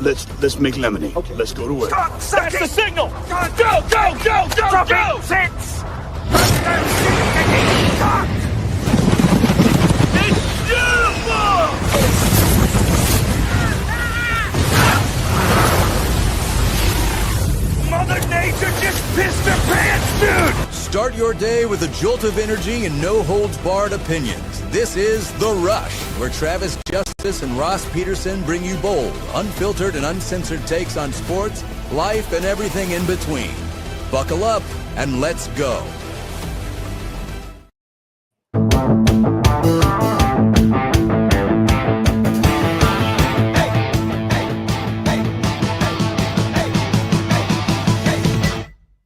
Let's make lemonade. Okay. Let's go to work. That's the signal. Go. Six. It's beautiful. Mother Nature just pissed her pants, dude! Start your day with a jolt of energy and no-holds-barred opinions. This is The Rush, where Travis Justice and Ross Peterson bring you bold, unfiltered, and uncensored takes on sports, life, and everything in between. Buckle up and let's go.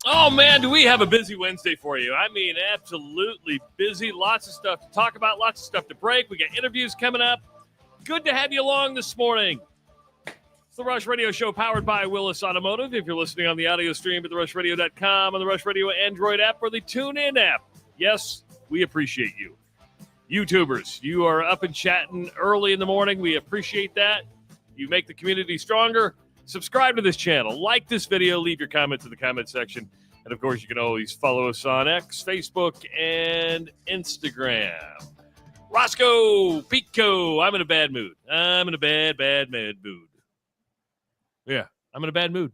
Oh, man, do we have a busy Wednesday for you. I mean, absolutely busy. Lots of stuff to talk about, lots of stuff to break. We got interviews coming up. Good to have you along this morning. It's the Rush Radio Show powered by Willis Automotive. If you're listening on the audio stream at therushradio.com, on the Rush Radio Android app, or the TuneIn app, yes, we appreciate you. YouTubers, you are up and chatting early in the morning. We appreciate that. You make the community stronger. Subscribe to this channel. Like this video. Leave your comments in the comment section. And, of course, you can always follow us on X, Facebook, and Instagram. Roscoe Pico, I'm in a bad mood. I'm in a bad mood. Yeah, I'm in a bad mood.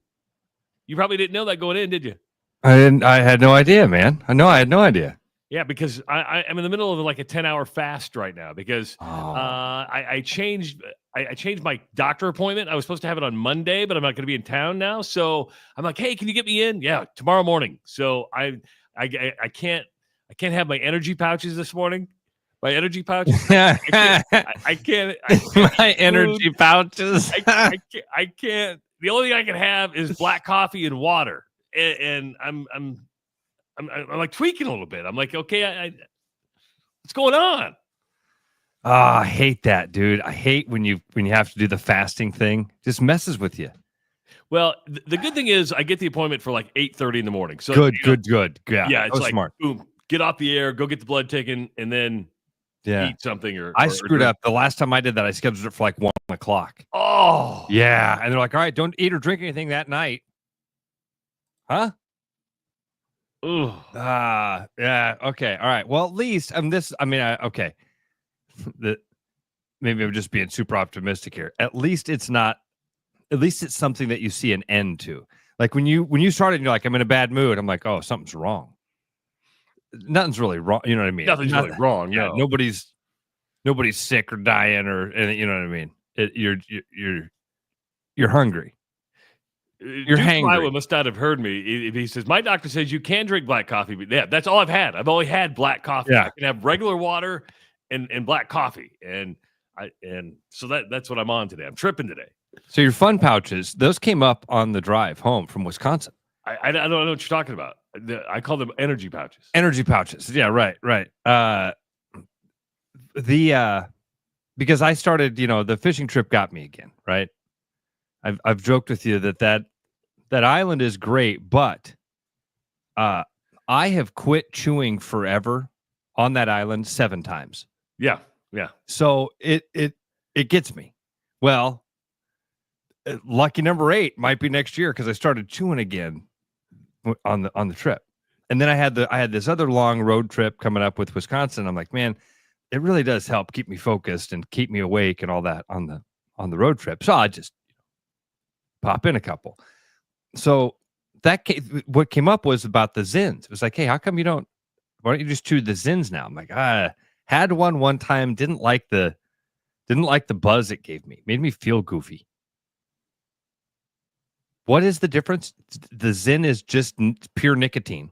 You probably didn't know that going in, did you? I didn't. I had no idea, man. I had no idea. Yeah, because I'm in the middle of like a 10-hour fast right now because I changed my doctor appointment. I was supposed to have it on Monday, but I'm not going to be in town now. So I'm like, hey, can you get me in? Yeah, tomorrow morning. So I can't have my energy pouches this morning. My energy pouches. I can't. My energy pouches. I can't. The only thing I can have is black coffee and water, and I'm like tweaking a little bit. I'm like, okay, what's going on? I hate that, dude. I hate when you have to do the fasting thing. Just messes with you. Well, the good thing is I get the appointment for like 8:30 in the morning. So good. Yeah, it's like smart. Boom, get off the air, go get the blood taken, and then eat something. I screwed up. The last time I did that, I scheduled it for like 1 o'clock. Oh, yeah, and they're like, all right, don't eat or drink anything that night. Huh? Ooh. Yeah. Okay. All right. Well, at least okay. Maybe I'm just being super optimistic here. At least it's something that you see an end to. Like when you started and you're like, I'm in a bad mood. I'm like, oh, something's wrong. Nothing's really wrong. You know what I mean? Nothing's really wrong. Yeah. No. Nobody's sick or dying and you know what I mean? You're hungry. You're hangry. Iowa must not have heard me. He says, my doctor says you can drink black coffee. But yeah, that's all I've had. I've only had black coffee. Yeah. I can have regular water and black coffie. And so that's what I'm on today. I'm tripping today. So your fun pouches, those came up on the drive home from Wisconsin. I don't know what you're talking about. I call them energy pouches. Energy pouches. Yeah, right. Because I started, the fishing trip got me again, right? I've joked with you that island is great, but I have quit chewing forever on that island 7 times. Yeah. So it gets me. Well, lucky number 8 might be next year because I started chewing again on the trip, and then I had this other long road trip coming up with Wisconsin. I'm like, man, it really does help keep me focused and keep me awake and all that on the road trip. So I just pop in a couple. So what came up was about the Zins. It was like, hey, how come why don't you just chew the Zins now? I'm like, had one time, didn't like the buzz it gave me. Made me feel goofy. What is the difference? The Zin is just pure nicotine.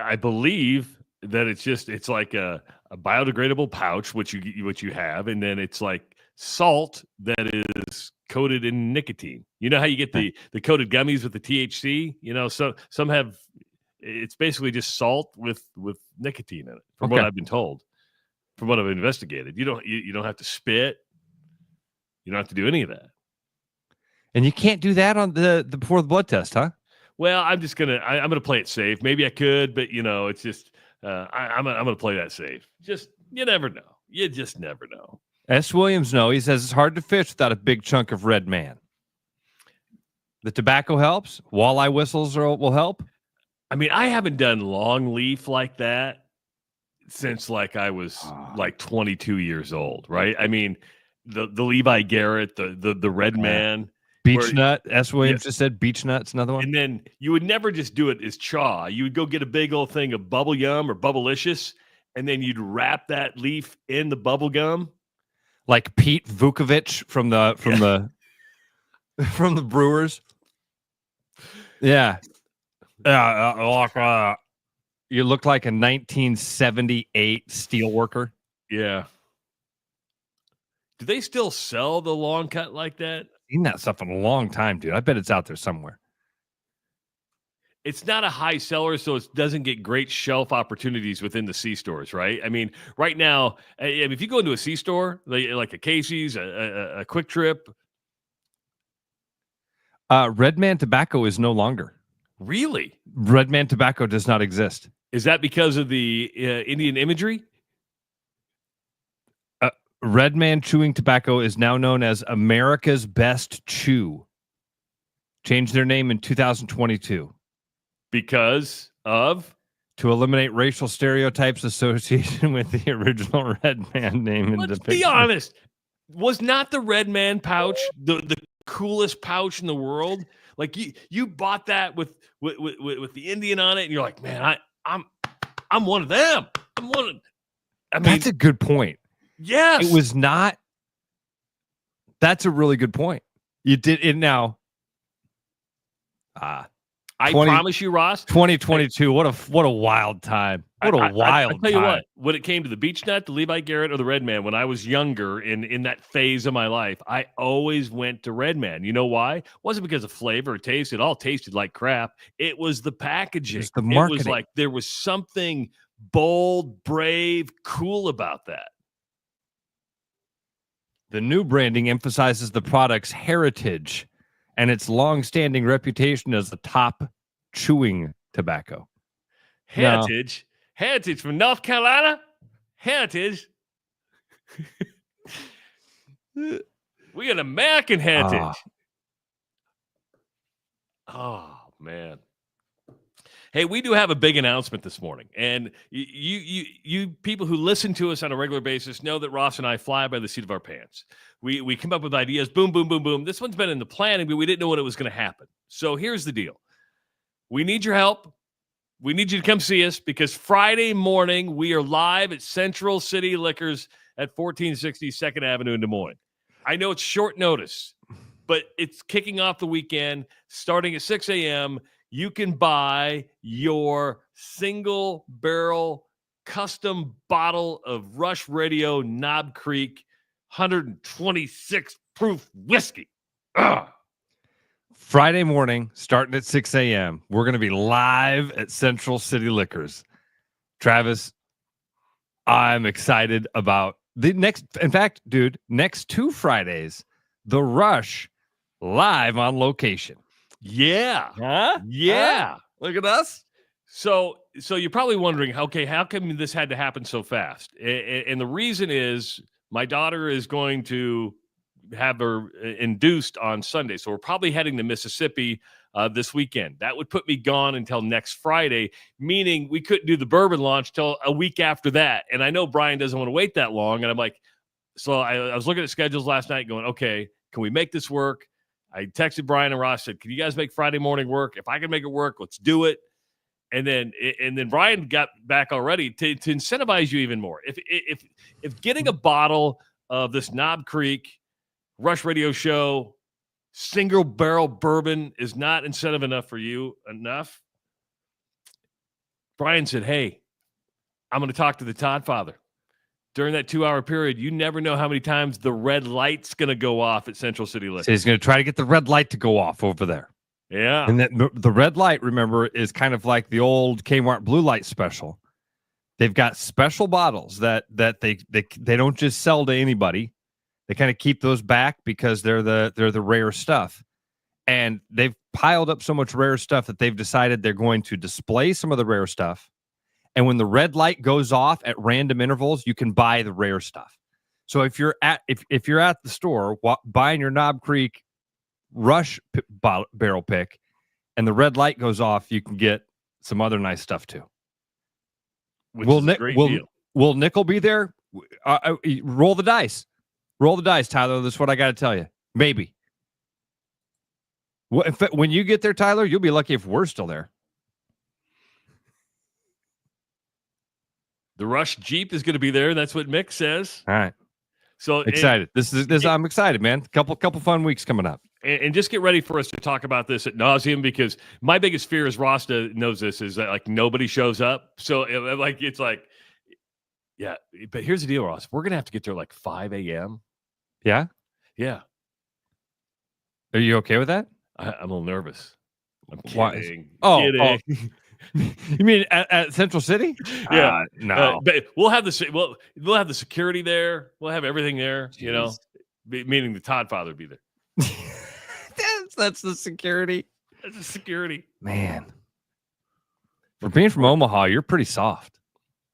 I believe that it's like a biodegradable pouch, which you have, and then it's like salt that is coated in nicotine. You know how you get the coated gummies with the THC? So some have, it's basically just salt with nicotine in it, from what I've been told, from what I've investigated. You don't have to spit. You don't have to do any of that. And you can't do that on the before the blood test, huh? Well, I'm gonna play it safe. Maybe I could, but it's just I'm gonna play that safe. Just you never know. You just never know. S. Williams, no. He says it's hard to fish without a big chunk of red man. The tobacco helps. Walleye whistles will help. I mean, I haven't done long leaf like that since like I was like 22 years old, right? I mean, the Levi Garrett, the Red Man. Beech nut. S. Williams just said beech nut's another one. And then you would never just do it as chaw. You would go get a big old thing of bubble yum or bubblicious, and then you'd wrap that leaf in the bubble gum. Like Pete Vukovich from the Brewers. Yeah. You look like a 1978 steel worker. Yeah. Do they still sell the long cut like that? Seen that stuff in a long time, dude. I bet it's out there somewhere. It's not a high seller, so it doesn't get great shelf opportunities within the C stores, right? I mean, right now, if you go into a C store, like a Casey's, a Quick Trip. Red Man Tobacco is no longer. Really? Red Man Tobacco does not exist. Is that because of the Indian imagery? Red Man Chewing Tobacco is now known as America's Best Chew. Changed their name in 2022. Because of? To eliminate racial stereotypes associated with the original Red Man name. Let's be honest. Was not the Red Man pouch the coolest pouch in the world? Like you bought that with the Indian on it, and you're like, man, I'm one of them. That's a good point. Yes. It was not. That's a really good point. You did it now. I promise you, Ross. 2022. What a wild time. What a wild I'll tell you time. what, when it came to the Beech Nut, the Levi Garrett, or the Red Man, when I was younger in that phase of my life, I always went to Red Man. You know why? It wasn't because of flavor or taste. It all tasted like crap. It was the packaging. It was the marketing. It was like there was something bold, brave, cool about that. The new branding emphasizes the product's heritage and its long-standing reputation as the top chewing tobacco. Heritage? No. Heritage from North Carolina? Heritage? We got American heritage. Oh, man. Hey, we do have a big announcement this morning, and you people who listen to us on a regular basis know that Ross and I fly by the seat of our pants. We come up with ideas, boom, boom, boom, boom. This one's been in the planning, but we didn't know when it was going to happen. So here's the deal. We need your help. We need you to come see us because Friday morning we are live at Central City Liquors at 1460 2nd Avenue in Des Moines. I know it's short notice, but it's kicking off the weekend starting at 6 a.m., you can buy your single barrel custom bottle of Rush Radio Knob Creek 126 proof whiskey. Friday morning, starting at 6 a.m., we're going to be live at Central City Liquors. Travis, I'm excited about the next. In fact, dude, next 2 Fridays, the Rush live on location. Yeah. Huh? Yeah. Huh? Look at us. So you're probably wondering, okay, how come this had to happen so fast? And the reason is my daughter is going to have her induced on Sunday. So we're probably heading to Mississippi this weekend. That would put me gone until next Friday, meaning we couldn't do the bourbon launch till a week after that. And I know Brian doesn't want to wait that long. And I'm like, so I was looking at schedules last night going, okay, can we make this work? I texted Brian and Ross, said, can you guys make Friday morning work? If I can make it work, let's do it. And then Brian got back already to incentivize you even more. If getting a bottle of this Knob Creek Rush Radio Show single barrel bourbon is not incentive enough for you enough, Brian said, hey, I'm going to talk to the Todd father. During that 2-hour period, you never know how many times the red light's going to go off at Central City Liquors. So he's going to try to get the red light to go off over there. Yeah. And the red light, remember, is kind of like the old Kmart blue light special. They've got special bottles that they don't just sell to anybody. They kind of keep those back because they're the rare stuff. And they've piled up so much rare stuff that they've decided they're going to display some of the rare stuff. And when the red light goes off at random intervals, you can buy the rare stuff. So if you're at the store buying your Knob Creek Rush barrel pick and the red light goes off, you can get some other nice stuff too. Which is a great deal. Will Nickel be there? Roll the dice. Roll the dice, Tyler. That's what I got to tell you. Maybe. When you get there, Tyler, you'll be lucky if we're still there. The Rush Jeep is going to be there. That's what Mick says. All right. So excited. I'm excited, man. Couple fun weeks coming up. And just get ready for us to talk about this ad nauseum, because my biggest fear, as Rasta knows this, is that like nobody shows up. So it's like, yeah. But here's the deal, Ross. We're gonna have to get there like 5 a.m. Yeah. Yeah. Are you okay with that? I'm a little nervous. I'm kidding. Kidding. You mean at Central City? Yeah. No. But we'll have the security there. We'll have everything there. Jeez. You know, meaning the Todd father would be there. That's the security. That's the security. Man. For being from Omaha, you're pretty soft.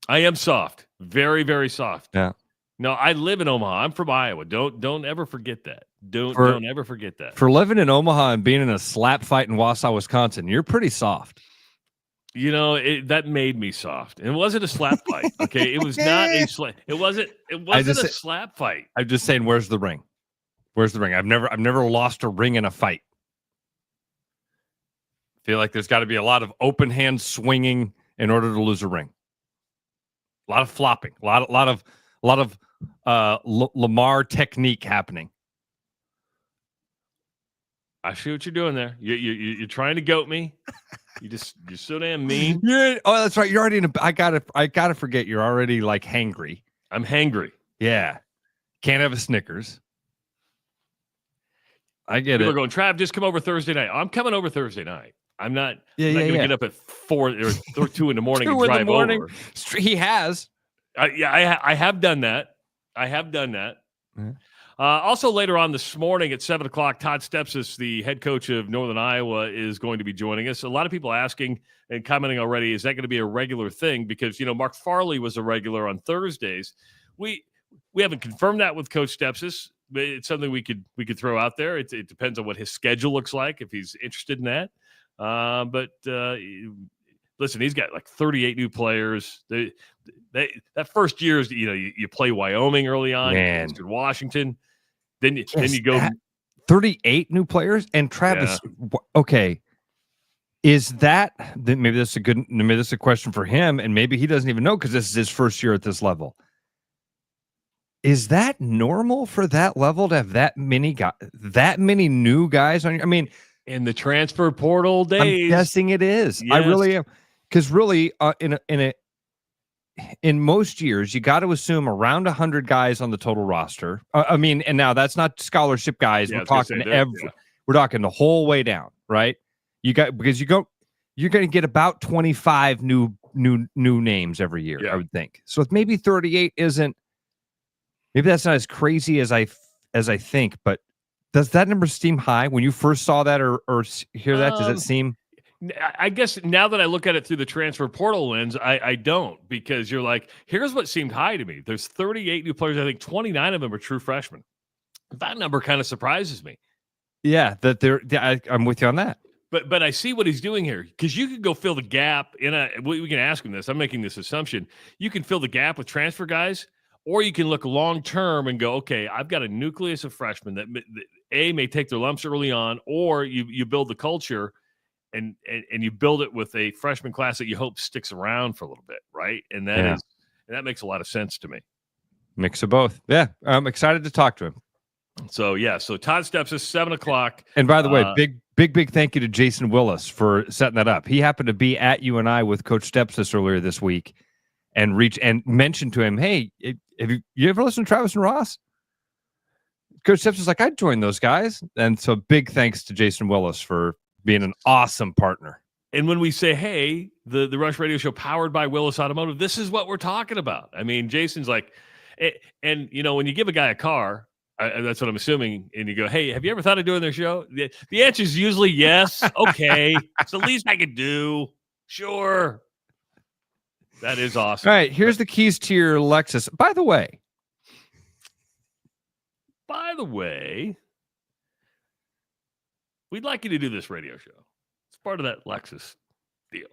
I am soft. Very, very soft. Yeah. No, I live in Omaha. I'm from Iowa. Don't ever forget that. Don't ever forget that. For living in Omaha and being in a slap fight in Wausau, Wisconsin, you're pretty soft. You know, that made me soft. And it wasn't a slap fight. Okay. It was not a slap. It wasn't a slap fight. I'm just saying, where's the ring? Where's the ring? I've never lost a ring in a fight. Feel like there's got to be a lot of open hand swinging in order to lose a ring. A lot of flopping, a lot of Lamar technique happening. I see what you're doing there. You're trying to goat me. You're so damn mean. Oh, that's right. You're already in a. I gotta forget. You're already like hangry. I'm hangry. Yeah, can't have a Snickers. I get People it. are going, Trav, just come over Thursday night. I'm coming over Thursday night. I'm not. I'm not going to get up at 4 or 2 in the morning and drive over. He has. I have done that. I have done that. Mm-hmm. Also, later on this morning at 7 o'clock, Todd Stepsis, the head coach of Northern Iowa, is going to be joining us. A lot of people asking and commenting already, is that going to be a regular thing? Because, Mark Farley was a regular on Thursdays. We haven't confirmed that with Coach Stepsis. But it's something we could throw out there. It depends on what his schedule looks like, if he's interested in that. But listen, he's got like 38 new players. That first year is, you play Wyoming early on, you Washington. Then you go 38 new players. And Travis, okay, is that maybe that's a question for him, and maybe he doesn't even know because this is his first year at this level. Is that normal for that level to have that many new guys on? I mean, in the transfer portal days, I'm guessing it is. Yes. I really am, because really, in most years, you got to assume around 100 guys on the total roster. And now that's not scholarship guys. Yeah, we're talking we're talking the whole way down, right? You're going to get about 25 new names every year. Yeah. I would think. So if maybe 38 isn't. Maybe that's not as crazy as I think, but does that number seem high when you first saw that or hear that? Does it seem? I guess now that I look at it through the transfer portal lens, I don't, because you're like, here's what seemed high to me. There's 38 new players. I think 29 of them are true freshmen. That number kind of surprises me. Yeah, I'm with you on that. But I see what he's doing here, because you could go fill the gap we can ask him this. I'm making this assumption. You can fill the gap with transfer guys. Or you can look long-term and go, okay, I've got a nucleus of freshmen that may take their lumps early on, or you build the culture and you build it with a freshman class that you hope sticks around for a little bit, right? And that makes a lot of sense to me. Mix of both. Yeah, I'm excited to talk to him. So Todd Stepsis, 7 o'clock. And by the way, big thank you to Jason Willis for setting that up. He happened to be at UNI with Coach Stepsis earlier this week and mentioned to him, hey, have you ever listened to Travis and Ross? Coach Stepsis was like, I'd join those guys. And so big thanks to Jason Willis for being an awesome partner. And when we say, hey, the Rush Radio Show powered by Willis Automotive, this is what we're talking about. I mean, Jason's like, and when you give a guy a car, that's what I'm assuming, and you go, hey, have you ever thought of doing their show? The answer is usually yes. Okay. It's the least I could do. Sure. That is awesome. All right, here's the keys to your Lexus. By the way, we'd like you to do this radio show. It's part of that Lexus deal.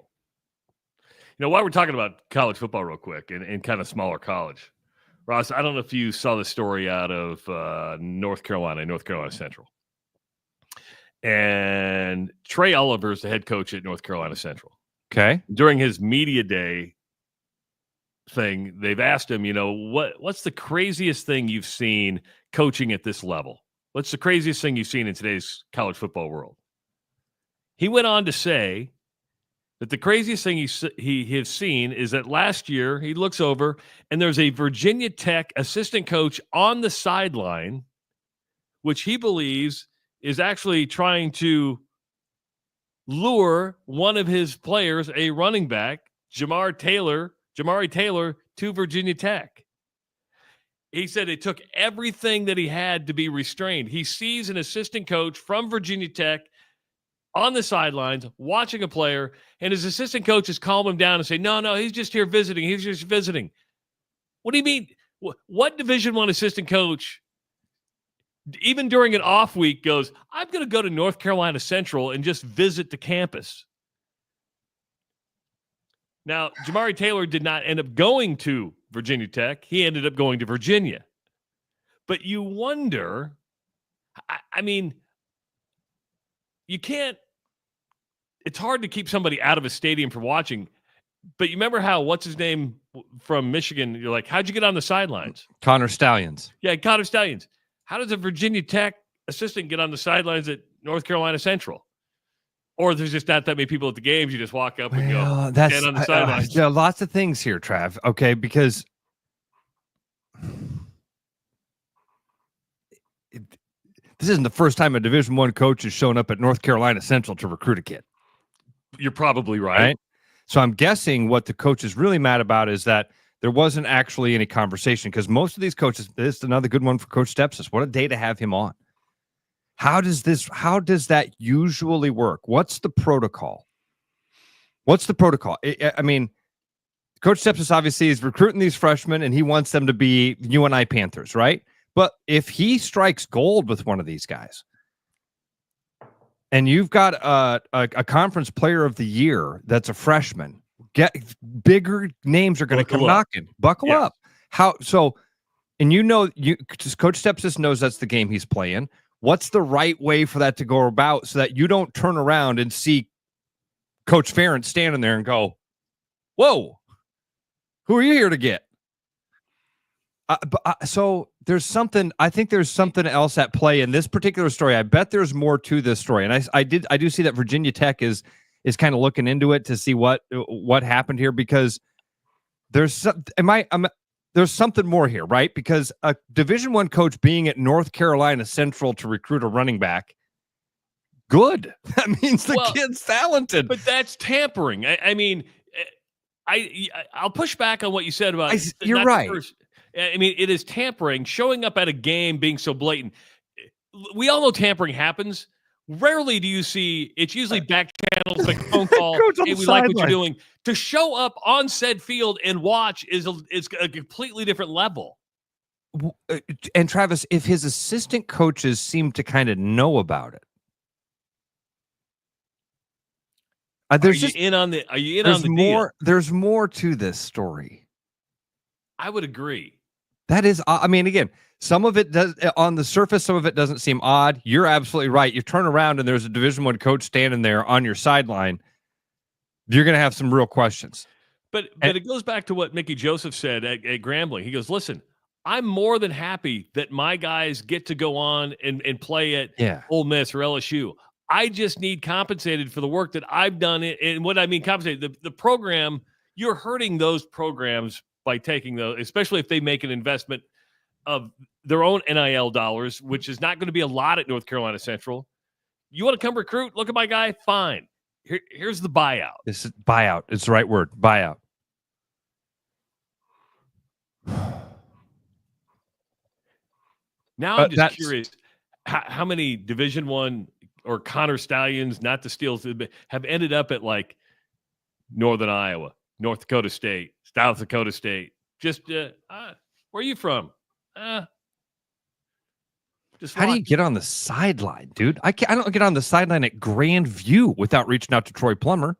While we're talking about college football real quick and kind of smaller college, Ross, I don't know if you saw the story out of North Carolina Central. And Trey Oliver is the head coach at North Carolina Central. Okay. During his media day thing, they've asked him, what's the craziest thing you've seen coaching at this level? What's the craziest thing you've seen in today's college football world? He went on to say that the craziest thing he has seen is that last year he looks over and there's a Virginia Tech assistant coach on the sideline, which he believes is actually trying to lure one of his players, a running back, Jamari Taylor, to Virginia Tech. He said it took everything that he had to be restrained. He sees an assistant coach from Virginia Tech on the sidelines watching a player, and his assistant coaches calm him down and say, no, he's just here visiting. He's just visiting. What do you mean? What Division I assistant coach, even during an off week, goes, I'm going to go to North Carolina Central and just visit the campus? Now, Jamari Taylor did not end up going to Virginia Tech. He ended up going to Virginia. But you wonder, you can't, it's hard to keep somebody out of a stadium for watching. But you remember how, what's his name from Michigan? You're like, how'd you get on the sidelines? Connor Stallions. Yeah, Connor Stallions. How does a Virginia Tech assistant get on the sidelines at North Carolina Central? Or there's just not that many people at the games. You just walk up and go, stand on the sidelines. There are lots of things here, Trav. Okay, because this isn't the first time a Division I coach has shown up at North Carolina Central to recruit a kid. You're probably right. So I'm guessing what the coach is really mad about is that there wasn't actually any conversation, because most of these coaches, this is another good one for Coach Stepppsis. What a day to have him on. How does that usually work? What's the protocol? Coach Stepsis obviously is recruiting these freshmen and he wants them to be UNI Panthers, right? But if he strikes gold with one of these guys and you've got a conference player of the year that's a freshman, bigger names are going to come knocking. Buckle up. Coach Stepsis knows that's the game he's playing. What's the right way for that to go about so that you don't turn around and see Coach Ferentz standing there and go, whoa, who are you here to get? So there's something, I think there's something else at play in this particular story. I bet there's more to this story. And I do see that Virginia Tech is kind of looking into it to see what happened here, because there's something more here, right? Because a Division I coach being at North Carolina Central to recruit a running back, good. That means the kid's talented. But that's tampering. I'll push back on what you said about. You're right. It is tampering. Showing up at a game being so blatant. We all know tampering happens. Rarely do you see. It's usually back channels, like phone call. Hey, we like what you're doing. To show up on said field and watch is a completely different level. And Travis, if his assistant coaches seem to kind of know about it, are you in on the deal? There's more to this story. I would agree. That is, again, some of it does on the surface. Some of it doesn't seem odd. You're absolutely right. You turn around and there's a Division I coach standing there on your sideline. You're going to have some real questions. But it goes back to what Mickey Joseph said at Grambling. He goes, listen, I'm more than happy that my guys get to go on and play at Ole Miss or LSU. I just need compensated for the work that I've done. And what I mean compensated, the program, you're hurting those programs by taking those, especially if they make an investment of their own NIL dollars, which is not going to be a lot at North Carolina Central. You want to come recruit? Look at my guy. Fine. Here's the buyout. This is buyout. It's the right word. Buyout. Now I'm just curious how many Division I or Connor Stallions, not the Steels, have ended up at like Northern Iowa, North Dakota State, South Dakota State. Just where are you from? How do you get on the sideline, dude? I don't get on the sideline at Grand View without reaching out to Troy Plummer.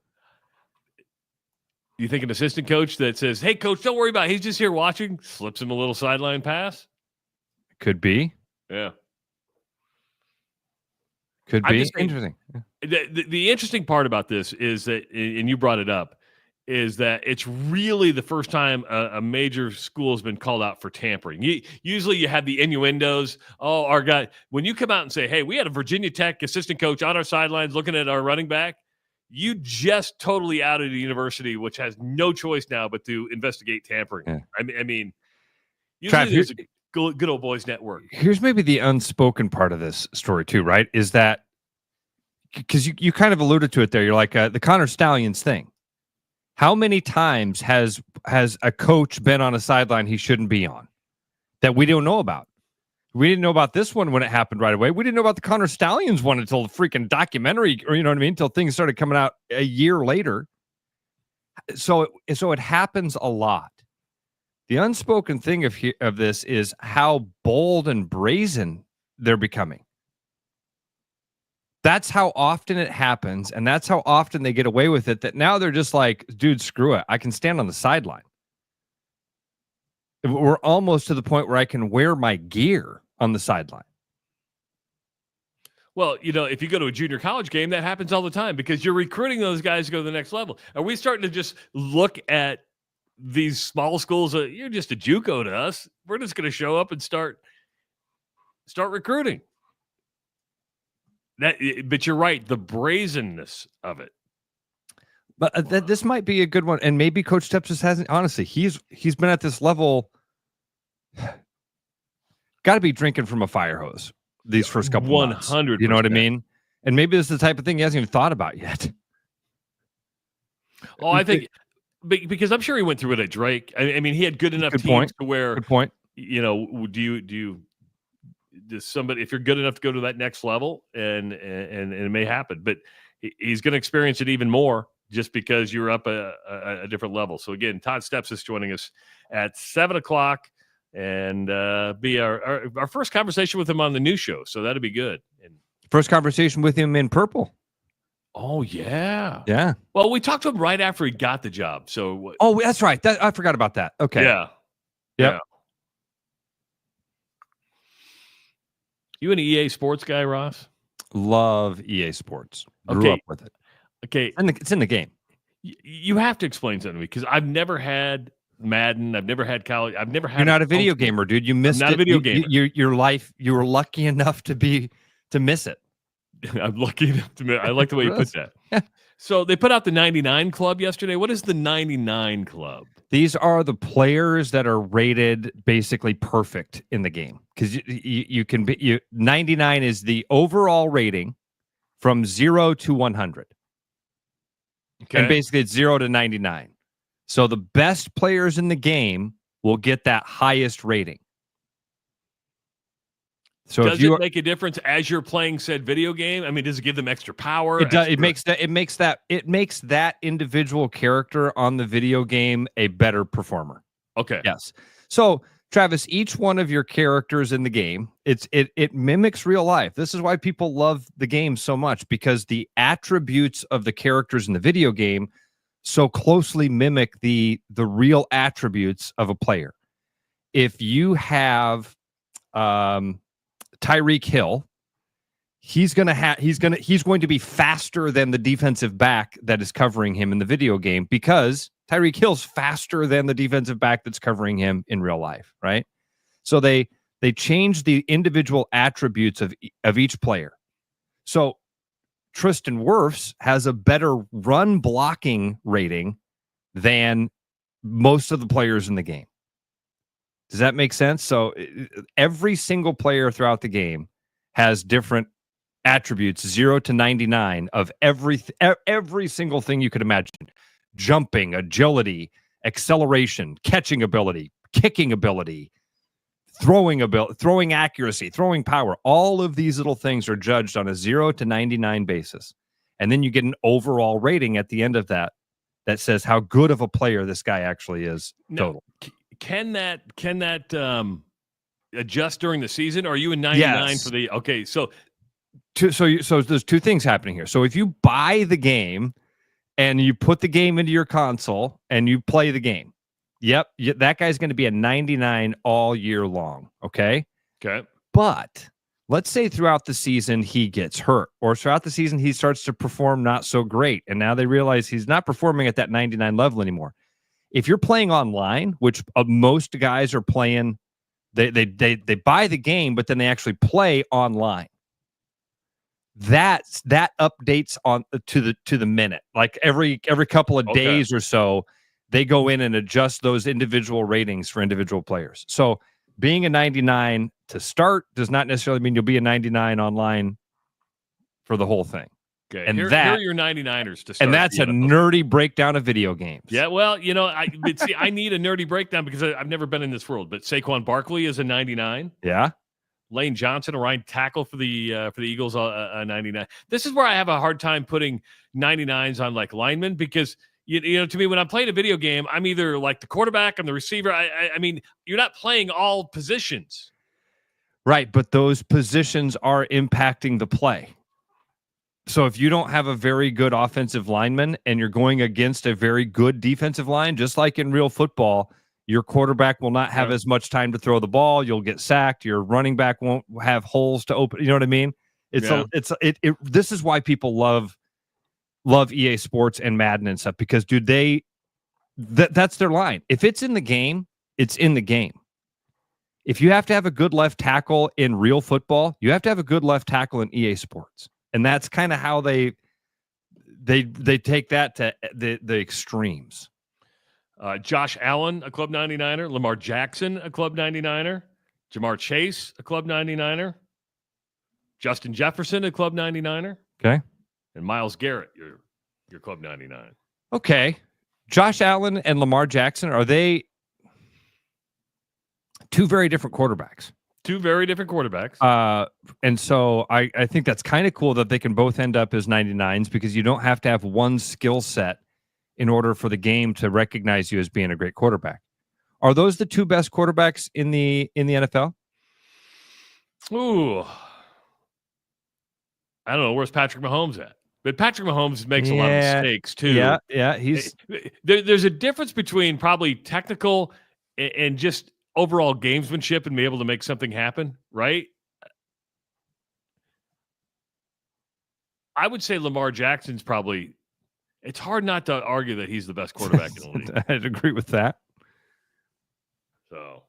You think an assistant coach that says, "Hey, coach, don't worry about it. He's just here watching," slips him a little sideline pass? Could be. Yeah. Could be. Interesting. The interesting part about this is that, and you brought it up, is that it's really the first time a major school has been called out for tampering. Usually you have the innuendos. Oh, our guy. When you come out and say, "Hey, we had a Virginia Tech assistant coach on our sidelines looking at our running back," you just totally outed a university which has no choice now but to investigate tampering. Yeah. I mean, usually there's a good old boys network. Here's maybe the unspoken part of this story too, right? Is that because you kind of alluded to it there. You're like the Connor Stallions thing. How many times has a coach been on a sideline he shouldn't be on that we don't know about? We didn't know about this one when it happened right away. We didn't know about the Connor Stallions one until the freaking documentary, or you know what I mean? Until things started coming out a year later. So it happens a lot. The unspoken thing of this is how bold and brazen they're becoming. That's how often it happens, and that's how often they get away with it, that now they're just like, dude, screw it. I can stand on the sideline. We're almost to the point where I can wear my gear on the sideline. Well, if you go to a junior college game, that happens all the time because you're recruiting those guys to go to the next level. Are we starting to just look at these small schools? You're just a JUCO to us. We're just going to show up and start recruiting. But you're right, the brazenness of it. But this might be a good one, and maybe Coach Stepppsis hasn't. Honestly, he's been at this level. Got to be drinking from a fire hose these first couple 100%. You know what I mean? And maybe this is the type of thing he hasn't even thought about yet. Oh, I think because I'm sure he went through it at Drake. I mean, he had good enough teams to where. Good point. Does somebody, if you're good enough to go to that next level, and it may happen, but he's going to experience it even more just because you're up a different level. So again, Todd Stepsis joining us at 7:00, and be our first conversation with him on the new show. So that'll be good. And first conversation with him in purple. Oh yeah. Yeah. Well, we talked to him right after he got the job. So that's right. I forgot about that. Okay. Yeah. Yep. Yeah. You an EA Sports guy, Ross? Love EA Sports. Grew up with it. Okay. And it's in the game. You have to explain something to me because I've never had Madden. I've never had college. I've never had. You're not a video gamer, dude. You missed it. Not a video gamer. Your life. You were lucky enough to miss it. I'm lucky enough to miss. I like the way you put that. Yeah. So they put out the 99 Club yesterday. What is the 99 Club? These are the players that are rated basically perfect in the game because you can be 99 is the overall rating from 0 to 100. Okay. And basically it's 0 to 99. So the best players in the game will get that highest rating. So does it make a difference as you're playing said video game? I mean, does it give them extra power? It does. It makes that individual character on the video game a better performer. Okay. Yes. So Travis, each one of your characters in the game, it mimics real life. This is why people love the game so much, because the attributes of the characters in the video game so closely mimic the real attributes of a player. If you have Tyreek Hill, he's going to be faster than the defensive back that is covering him in the video game, because Tyreek Hill's faster than the defensive back that's covering him in real life, right? So they change the individual attributes of each player. So Tristan Wirfs has a better run blocking rating than most of the players in the game. Does that make sense? So every single player throughout the game has different attributes, 0 to 99, of every single thing you could imagine. Jumping, agility, acceleration, catching ability, kicking ability, throwing accuracy, throwing power. All of these little things are judged on a 0 to 99 basis. And then you get an overall rating at the end of that says how good of a player this guy actually is total. Can that adjust during the season? Or are you a 99 for the? Okay, so there's two things happening here. So if you buy the game and you put the game into your console and you play the game, that guy's going to be a 99 all year long. Okay. But let's say throughout the season he gets hurt, or throughout the season he starts to perform not so great, and now they realize he's not performing at that 99 level anymore. If you're playing online, which most guys are playing, they buy the game, but then they actually play online. That updates on to the minute. Like every couple of days or so, they go in and adjust those individual ratings for individual players. So being a 99 to start does not necessarily mean you'll be a 99 online for the whole thing. Okay, and here are your 99ers to start. And that's a nerdy breakdown of video games. Yeah, well, I need a nerdy breakdown because I've never been in this world. But Saquon Barkley is a 99. Yeah. Lane Johnson, a right tackle for the Eagles, a 99. This is where I have a hard time putting 99s on like linemen because to me when I'm playing a video game, I'm either like the quarterback, I'm the receiver. I mean, you're not playing all positions, right? But those positions are impacting the play. So if you don't have a very good offensive lineman and you're going against a very good defensive line, just like in real football, your quarterback will not have as much time to throw the ball. You'll get sacked. Your running back won't have holes to open. You know what I mean? This is why people love EA Sports and Madden and stuff, because that's their line. If it's in the game, it's in the game. If you have to have a good left tackle in real football, you have to have a good left tackle in EA Sports. And that's kind of how they take that to the extremes. Josh Allen, a Club 99er. Lamar Jackson, a Club 99er. Jamar Chase, a Club 99er. Justin Jefferson, a Club 99er. Okay. And Myles Garrett, your Club 99. Okay. Josh Allen and Lamar Jackson, are they two very different quarterbacks? Two very different quarterbacks. And so I think that's kind of cool that they can both end up as 99s because you don't have to have one skill set in order for the game to recognize you as being a great quarterback. Are those the two best quarterbacks in the NFL? Ooh. I don't know. Where's Patrick Mahomes at? But Patrick Mahomes makes a lot of mistakes too. Yeah. There's a difference between probably technical and just overall gamesmanship and be able to make something happen, right? I would say Lamar Jackson's probably. It's hard not to argue that he's the best quarterback in the league. I'd agree with that. So,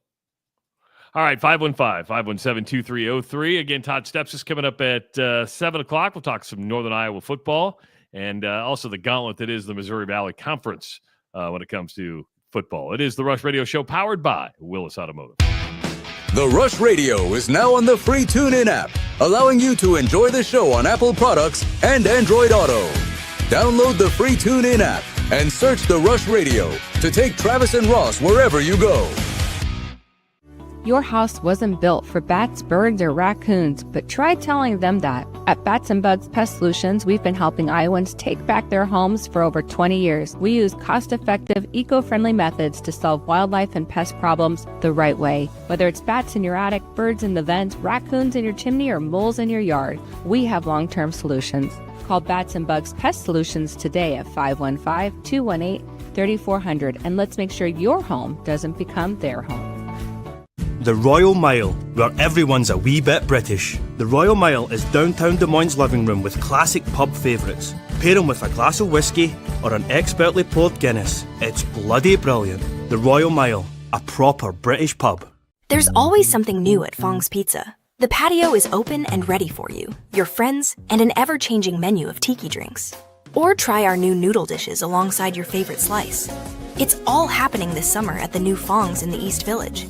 all right, 515-517-2303. Again, Todd Stepsis coming up at 7 o'clock. We'll talk some Northern Iowa football and also the gauntlet that is the Missouri Valley Conference when it comes to football. It is the Rush Radio Show powered by Willis Automotive. The Rush Radio is now on the free TuneIn app, allowing you to enjoy the show on Apple products and Android Auto. Download the free TuneIn app and search The Rush Radio to take Travis and Ross wherever you go. Your house wasn't built for bats, birds, or raccoons, but try telling them that. At Bats and Bugs Pest Solutions, we've been helping Iowans take back their homes for over 20 years. We use cost-effective, eco-friendly methods to solve wildlife and pest problems the right way. Whether it's bats in your attic, birds in the vents, raccoons in your chimney, or moles in your yard, we have long-term solutions. Call Bats and Bugs Pest Solutions today at 515-218-3400, and let's make sure your home doesn't become their home. The Royal Mile, where everyone's a wee bit British. The Royal Mile is downtown Des Moines' living room with classic pub favourites. Pair them with a glass of whiskey or an expertly poured Guinness. It's bloody brilliant. The Royal Mile, a proper British pub. There's always something new at Fong's Pizza. The patio is open and ready for you, your friends, and an ever-changing menu of tiki drinks. Or try our new noodle dishes alongside your favorite slice. It's all happening this summer at the new Fong's in the East Village.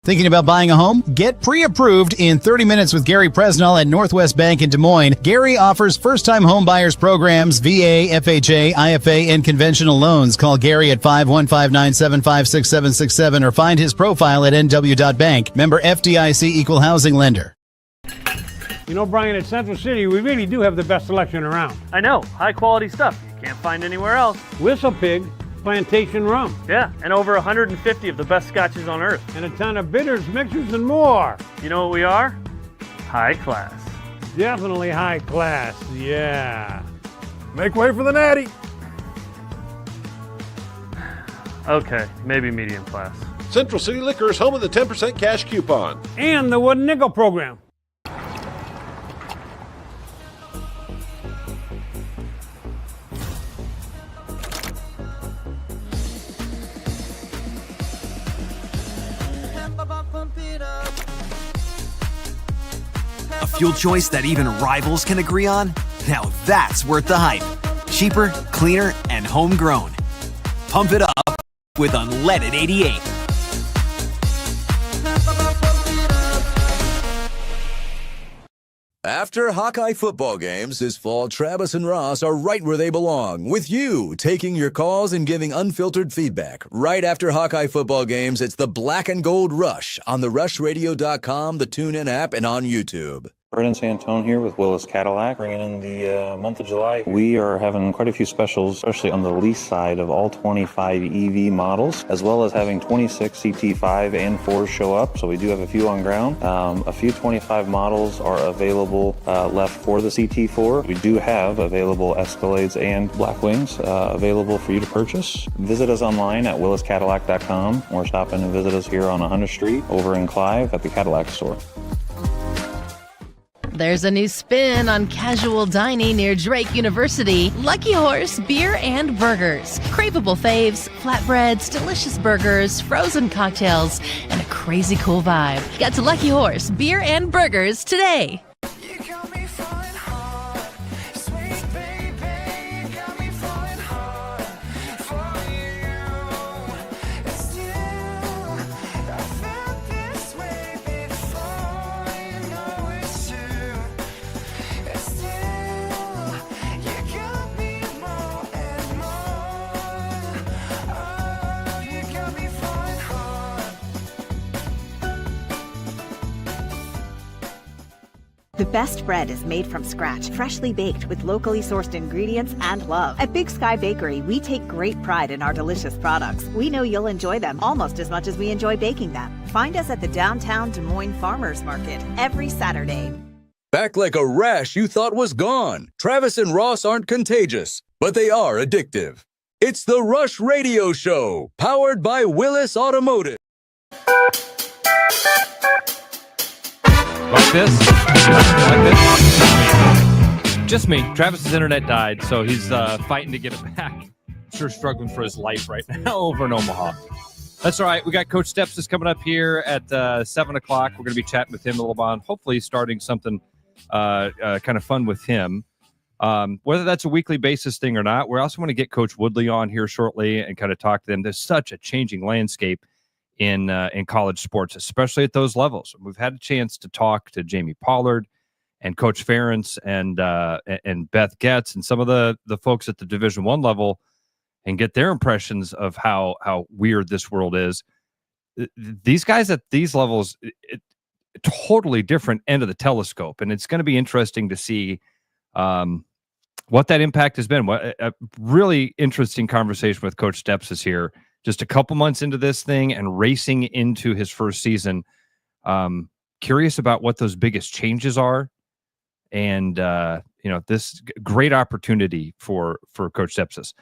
Thinking about buying a home? Get pre-approved in 30 minutes with Gary Presnell at Northwest Bank in Des Moines. Gary offers first-time home buyers programs, VA, FHA, IFA, and conventional loans. Call Gary at 515-975-6767 or find his profile at nw.bank. Member FDIC Equal Housing Lender. You know, Brian, at Central City, we really do have the best selection around. I know. High-quality stuff you can't find anywhere else. Whistle Pig, plantation rum. Yeah, and over 150 of the best scotches on earth. And a ton of bitters, mixers, and more. You know what we are? High class. Definitely high class, yeah. Make way for the natty. Okay, maybe medium class. Central City Liquor is home of the 10% cash coupon. And the Wooden Nickel program. A fuel choice that even rivals can agree on? Now that's worth the hype. Cheaper, cleaner, and homegrown. Pump it up with unleaded 88. After Hawkeye football games this fall, Travis and Ross are right where they belong, with you taking your calls and giving unfiltered feedback. Right after Hawkeye football games, it's the Black and Gold Rush on the RushRadio.com, the TuneIn app, and on YouTube. Brendan Santone here with Willis Cadillac. Bringing in the month of July. We are having quite a few specials, especially on the lease side of all 25 EV models, as well as having 26 CT5 and 4s show up. So we do have a few on ground. A few 25 models are available left for the CT4. We do have available Escalades and Blackwings available for you to purchase. Visit us online at williscadillac.com or stop in and visit us here on 100th Street over in Clive at the Cadillac store. There's a new spin on casual dining near Drake University. Lucky Horse Beer and Burgers. Craveable faves, flatbreads, delicious burgers, frozen cocktails, and a crazy cool vibe. Get to Lucky Horse Beer and Burgers today. The best bread is made from scratch, freshly baked with locally sourced ingredients and love. At Big Sky Bakery, we take great pride in our delicious products. We know you'll enjoy them almost as much as we enjoy baking them. Find us at the downtown Des Moines Farmers Market every Saturday. Back like a rash you thought was gone. Travis and Ross aren't contagious, but they are addictive. It's the Rush Radio Show, powered by Willis Automotive. Like this? Like this? Just me. Travis's internet died, so he's fighting to get it back. Sure struggling for his life right now over in Omaha. That's all right. We got Coach Stepppsis coming up here at 7 o'clock. We're going to be chatting with him a little bit, hopefully starting something kind of fun with him. Whether that's a weekly basis thing or not, we also want to get Coach Woodley on here shortly and kind of talk to them. There's such a changing landscape in college sports, especially at those levels. We've had a chance to talk to Jamie Pollard and Coach Ferentz and Beth Getz and some of the folks at the Division I level and get their impressions of how weird this world is. These guys at these levels, totally different end of the telescope, and it's going to be interesting to see what that impact has been. A really interesting conversation with Coach Stepppsis here. Just a couple months into this thing and racing into his first season. Curious about what those biggest changes are. And, this great opportunity for Coach Stepppsis.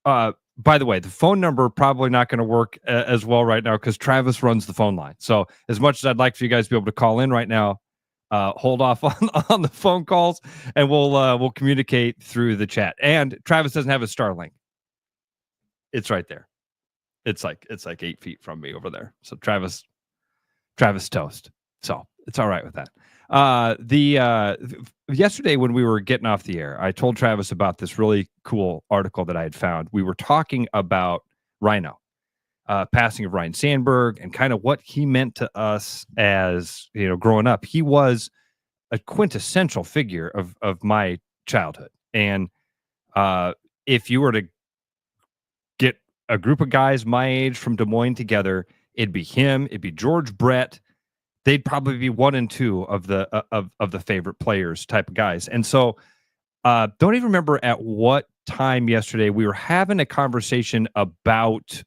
By the way, the phone number probably not going to work as well right now because Travis runs the phone line. So as much as I'd like for you guys to be able to call in right now, hold off on the phone calls and we'll communicate through the chat. And Travis doesn't have a Starlink. It's right there. It's like 8 feet from me over there. So Travis toast. So it's all right with that. Yesterday when we were getting off the air, I told Travis about this really cool article that I had found. We were talking about Rhino, passing of Ryan Sandberg and kind of what he meant to us as, growing up. He was a quintessential figure of my childhood. And if you were to get a group of guys my age from Des Moines together, it'd be him, it'd be George Brett. They'd probably be 1 and 2 of the favorite players type of guys. And so don't even remember at what time yesterday. We were having a conversation about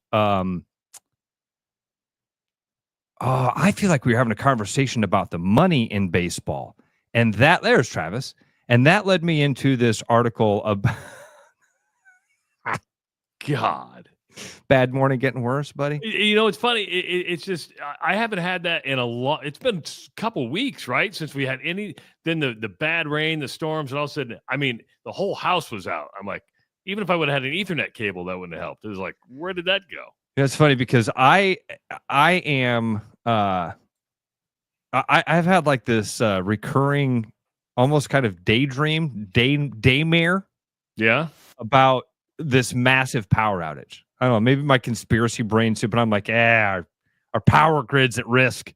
I feel like we were having a conversation about the money in baseball. And there's Travis. And that led me into this article about God. Bad morning getting worse, buddy. It's funny. It's just I haven't had that in a long. It's been a couple weeks, right, since we had then the bad rain, the storms, and all of a sudden, I mean, the whole house was out. I'm like, even if I would have had an Ethernet cable, that wouldn't have helped. It was like, where did that go? Yeah, it's funny because I've had like this recurring, almost kind of daymare, about this massive power outage. I don't know, maybe my conspiracy brain soup, but I'm like, our power grid's at risk.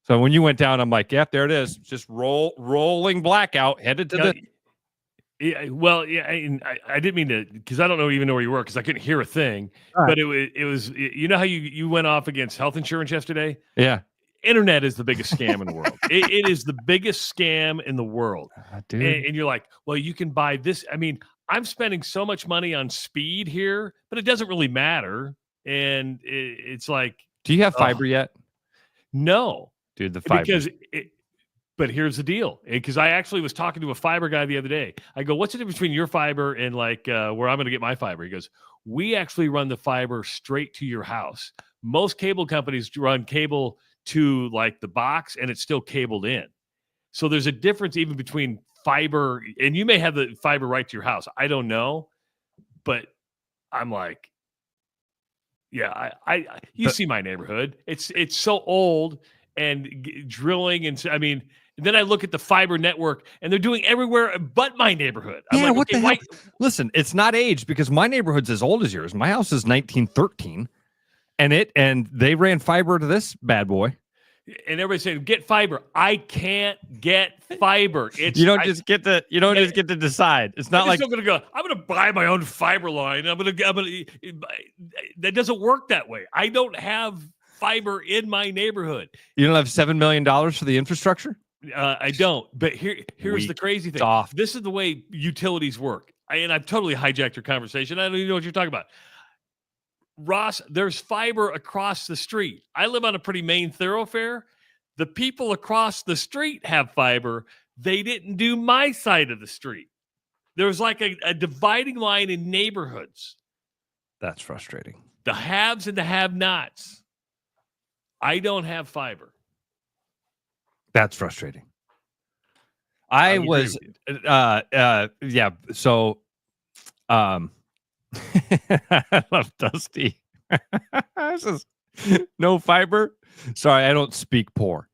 So when you went down, I'm like, there it is. Just rolling blackout, headed to the... Yeah, well, yeah, I didn't mean to, because I don't even know where you were, because I couldn't hear a thing. Right. But it was, you know how you went off against health insurance yesterday? Yeah. Internet is the biggest scam in the world. It is the biggest scam in the world. Dude. And you're like, well, you can buy this. I mean, I'm spending so much money on speed here, but it doesn't really matter. And it's like, do you have fiber yet? No, dude. The fiber, but here's the deal, because I actually was talking to a fiber guy the other day. I go, what's the difference between your fiber and like where I'm going to get my fiber? He goes, we actually run the fiber straight to your house. Most cable companies run cable to like the box, and it's still cabled in. So there's a difference even between fiber, and you may have the fiber right to your house. I don't know, but I'm like, yeah, you see my neighborhood. It's so old and drilling, and I mean, then I look at the fiber network, and they're doing everywhere but my neighborhood. I'm like, what the hell? Listen, it's not age, because my neighborhood's as old as yours. My house is 1913, and they ran fiber to this bad boy. And everybody's saying, get fiber. I can't get fiber. You don't just get to decide. It's not like I'm going to buy my own fiber line. That doesn't work that way. I don't have fiber in my neighborhood. You don't have $7 million for the infrastructure? I don't. But here's the crazy thing. This is the way utilities work. And I've totally hijacked your conversation. I don't even know what you're talking about. Ross, there's fiber across the street. I live on a pretty main thoroughfare. The people across the street have fiber. They didn't do my side of the street. There's like a dividing line in neighborhoods. That's frustrating. The haves and the have-nots. I don't have fiber. That's frustrating. I love Dusty. This is no fiber. Sorry, I don't speak poor.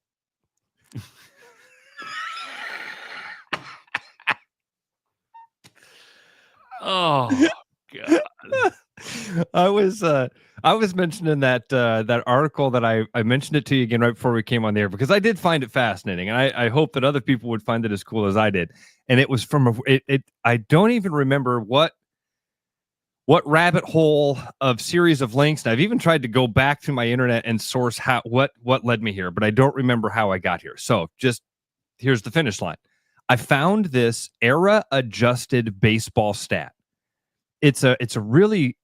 Oh God. I was mentioning that article that I mentioned it to you again right before we came on the air, because I did find it fascinating, and I hope that other people would find it as cool as I did. And it was from I don't even remember what rabbit hole of series of links. And I've even tried to go back to my internet and source what led me here, but I don't remember how I got here. So just here's the finish line. I found this era adjusted baseball stat. It's a really,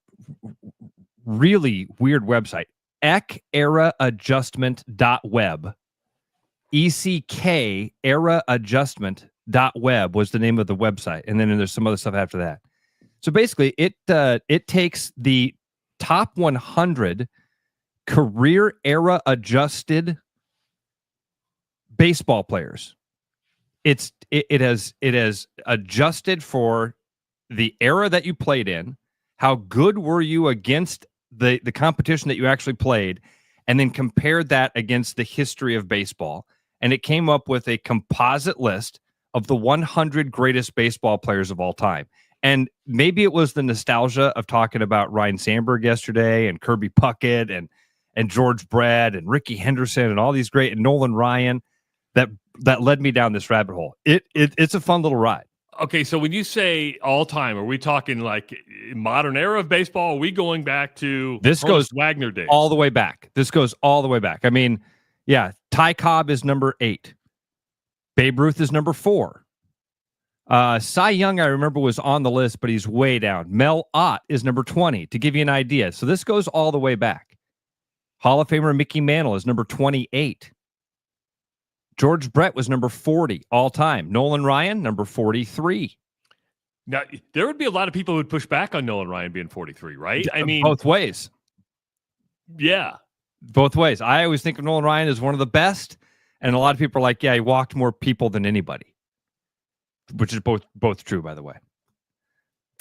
really weird website. ECK-era-adjustment.web. ECK era-adjustment.web was the name of the website. And then there's some other stuff after that. So basically, it takes the top 100 career era adjusted baseball players. It has adjusted for the era that you played in, how good were you against the competition that you actually played, and then compared that against the history of baseball. And it came up with a composite list of the 100 greatest baseball players of all time. And maybe it was the nostalgia of talking about Ryan Sandberg yesterday, and Kirby Puckett, and George Brett, and Ricky Henderson, and all these great, and Nolan Ryan that led me down this rabbit hole. It's a fun little ride. Okay, so when you say all time, are we talking like modern era of baseball? Are we going back to this goes Wagner days? All the way back. This goes all the way back. I mean, yeah, Ty Cobb is number 8. Babe Ruth is number 4. Cy Young, I remember, was on the list, but he's way down. Mel Ott is number 20, to give you an idea. So this goes all the way back. Hall of Famer Mickey Mantle is number 28. George Brett was number 40 all time. Nolan Ryan, number 43. Now, there would be a lot of people who would push back on Nolan Ryan being 43, right? I mean, both ways. Yeah. Both ways. I always think of Nolan Ryan as one of the best, and a lot of people are like, yeah, he walked more people than anybody, which is both true, by the way.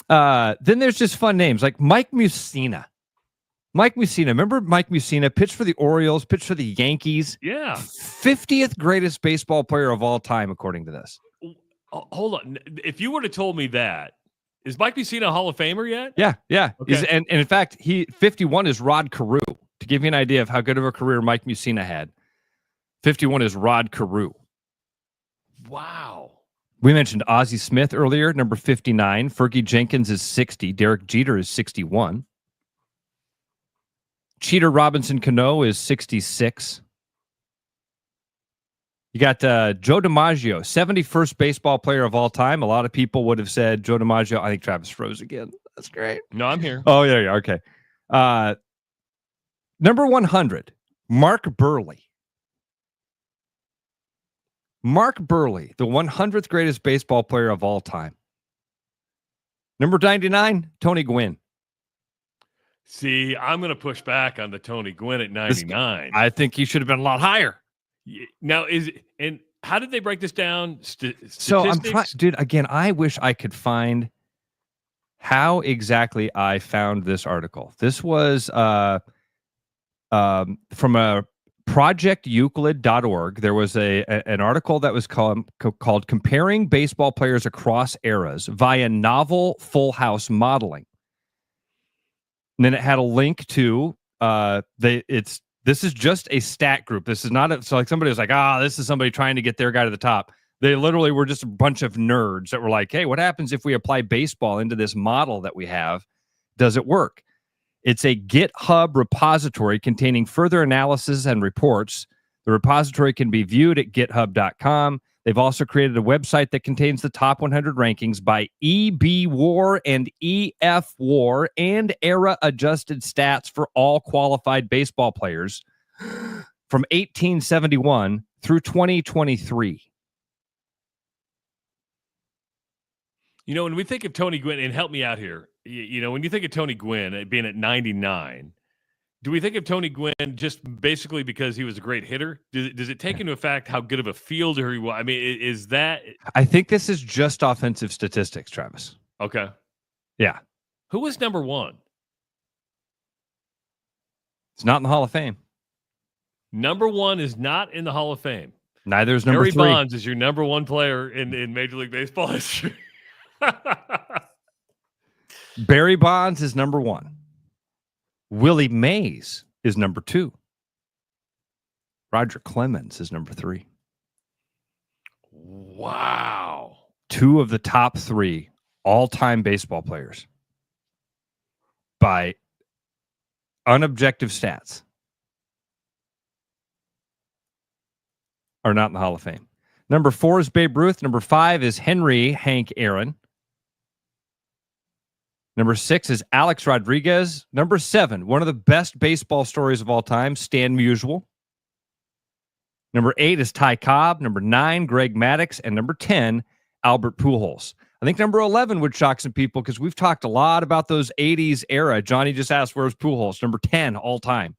Then there's just fun names like Mike Mussina. Mike Mussina. Remember Mike Mussina? Pitched for the Orioles, pitched for the Yankees. Yeah. 50th greatest baseball player of all time, according to this. Hold on. If you would have told me that, is Mike Mussina a Hall of Famer yet? Yeah. Okay. And in fact, 51 is Rod Carew. To give you an idea of how good of a career Mike Mussina had, 51 is Rod Carew. Wow. We mentioned Ozzie Smith earlier, number 59. Fergie Jenkins is 60. Derek Jeter is 61. Cheater Robinson Cano is 66. You got Joe DiMaggio, 71st baseball player of all time. A lot of people would have said Joe DiMaggio. I think Travis froze again. That's great. No, I'm here. Oh, yeah. Okay. Number 100, Mark Burley. Mark Burley, the 100th greatest baseball player of all time. Number 99, Tony Gwynn. See, I'm going to push back on the Tony Gwynn at 99. I think he should have been a lot higher. Now, how did they break this down? So I'm trying, dude, again, I wish I could find how exactly I found this article. This was from a projecteuclid.org. There was an article that was called Comparing Baseball Players Across Eras via Novel Full House Modeling. And then it had a link to this is just a stat group. This is not so like somebody was like, this is somebody trying to get their guy to the top. They literally were just a bunch of nerds that were like, hey, what happens if we apply baseball into this model that we have? Does it work? It's a GitHub repository containing further analysis and reports. The repository can be viewed at github.com. They've also created a website that contains the top 100 rankings by EB WAR and EF WAR and era-adjusted stats for all qualified baseball players from 1871 through 2023. You know, when we think of Tony Gwynn, and help me out here, you know, when you think of Tony Gwynn being at 99, do we think of Tony Gwynn just basically because he was a great hitter? Does it take into effect how good of a fielder he was? I mean, is that... I think this is just offensive statistics, Travis. Okay. Yeah. Who was number one? It's not in the Hall of Fame. Number one is not in the Hall of Fame. Neither is number Barry 3. Bonds is your number one player in Major League Baseball history. Barry Bonds is number 1. Willie Mays is number 2. Roger Clemens is number 3. Wow. 2 of the top 3 all-time baseball players by unobjective stats are not in the Hall of Fame. Number 4 is Babe Ruth. Number 5 is Henry Hank Aaron. Number 6 is Alex Rodriguez. Number 7, one of the best baseball stories of all time, Stan Musial. Number 8 is Ty Cobb. Number 9, Greg Maddux. And number 10, Albert Pujols. I think number 11 would shock some people because we've talked a lot about those 80s era. Johnny just asked, where's Pujols? Number 10 all time.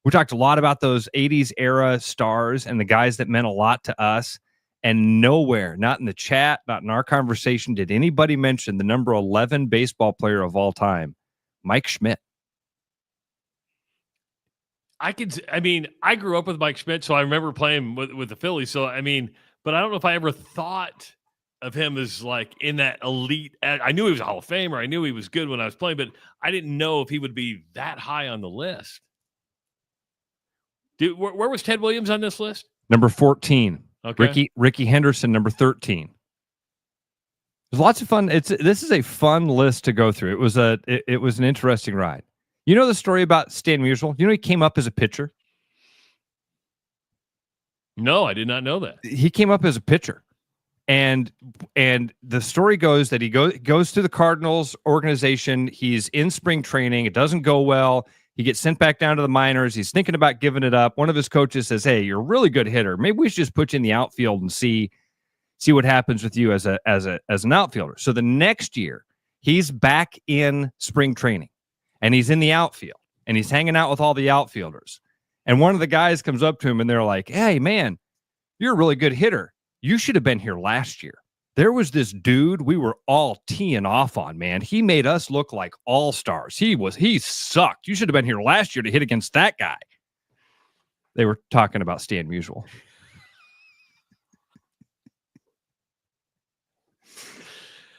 We talked a lot about those 80s era stars and the guys that meant a lot to us. And nowhere, not in the chat, not in our conversation, did anybody mention the number 11 baseball player of all time, Mike Schmidt. I grew up with Mike Schmidt, so I remember playing with the Phillies. So, but I don't know if I ever thought of him as like in that elite. I knew he was a Hall of Famer. I knew he was good when I was playing, but I didn't know if he would be that high on the list. Dude, where was Ted Williams on this list? Number 14. Okay. Ricky Henderson, number 13. There's lots of fun. This is a fun list to go through. It was an interesting ride. You know the story about Stan Musial? You know he came up as a pitcher? No, I did not know that. He came up as a pitcher. And the story goes that he goes to the Cardinals organization. He's in spring training. It doesn't go well. He gets sent back down to the minors. He's thinking about giving it up. One of his coaches says, "Hey, you're a really good hitter. Maybe we should just put you in the outfield and see what happens with you as an outfielder." So the next year, he's back in spring training, and he's in the outfield, and he's hanging out with all the outfielders. And one of the guys comes up to him, and they're like, "Hey, man, you're a really good hitter. You should have been here last year. There was this dude we were all teeing off on, man. He made us look like all-stars. He sucked. You should have been here last year to hit against that guy." They were talking about Stan Musial.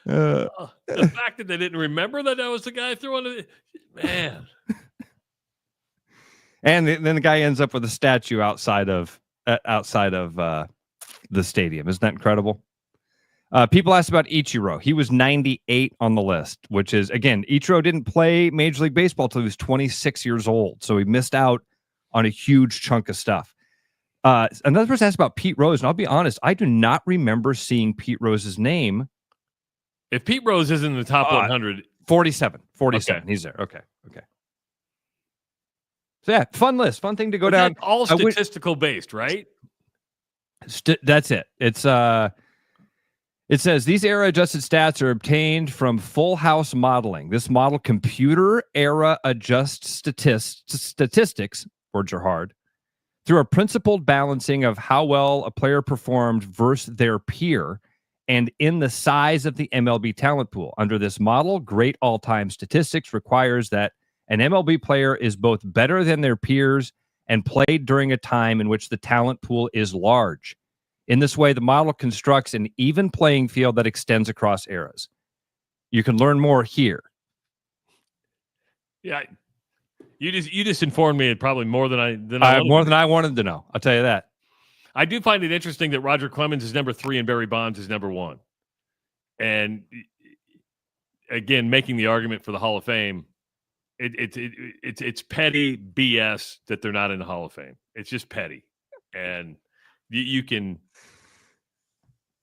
The fact that they didn't remember that was the guy throwing it, man. And then the guy ends up with a statue outside of the stadium. Isn't that incredible? People asked about Ichiro. He was 98 on the list, which is, again, Ichiro didn't play Major League Baseball until he was 26 years old, so he missed out on a huge chunk of stuff. Another person asked about Pete Rose, and I'll be honest, I do not remember seeing Pete Rose's name. If Pete Rose is in the top 100. 47. Okay. He's there. Okay. So, yeah, fun list. Fun thing to go down. All statistical based, right? That's it. It says these era-adjusted stats are obtained from Full House modeling. This model computer era adjusts statistics, words are hard, through a principled balancing of how well a player performed versus their peer and in the size of the MLB talent pool. Under this model, great all-time statistics requires that an MLB player is both better than their peers and played during a time in which the talent pool is large. In this way, the model constructs an even playing field that extends across eras. You can learn more here. Yeah, you just informed me probably more than I wanted to know. I'll tell you that. I do find it interesting that Roger Clemens is number 3 and Barry Bonds is number 1. And again, making the argument for the Hall of Fame, it's petty BS that they're not in the Hall of Fame. It's just petty, and you can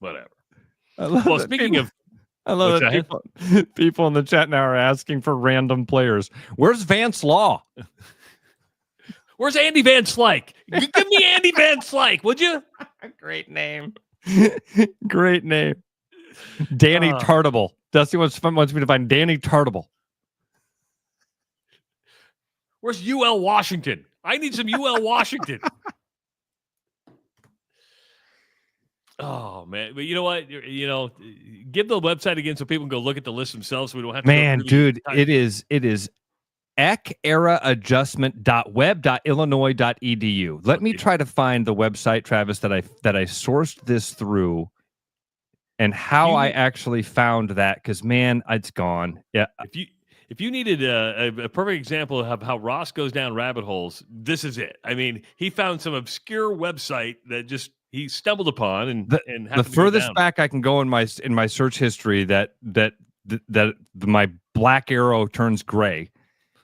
whatever. Well, speaking of, I love that people in the chat now are asking for random players. Where's Vance Law? Where's Andy Van Slyke? Give me Andy Van Slyke, would you? Great name. Great name. Danny Tartable. Dusty wants me to find Danny Tartable. Where's UL Washington? I need some UL Washington. Oh, man. But you know what? Give the website again so people can go look at the list themselves so we don't have to. Man, dude, it is eceraadjustment.web.illinois.edu. Let me try to find the website, Travis, that I sourced this through and how I actually found that, because, man, it's gone. Yeah. If you needed a perfect example of how Ross goes down rabbit holes, this is it. I mean, he found some obscure website that he stumbled upon, and the furthest back I can go in my search history that my black arrow turns gray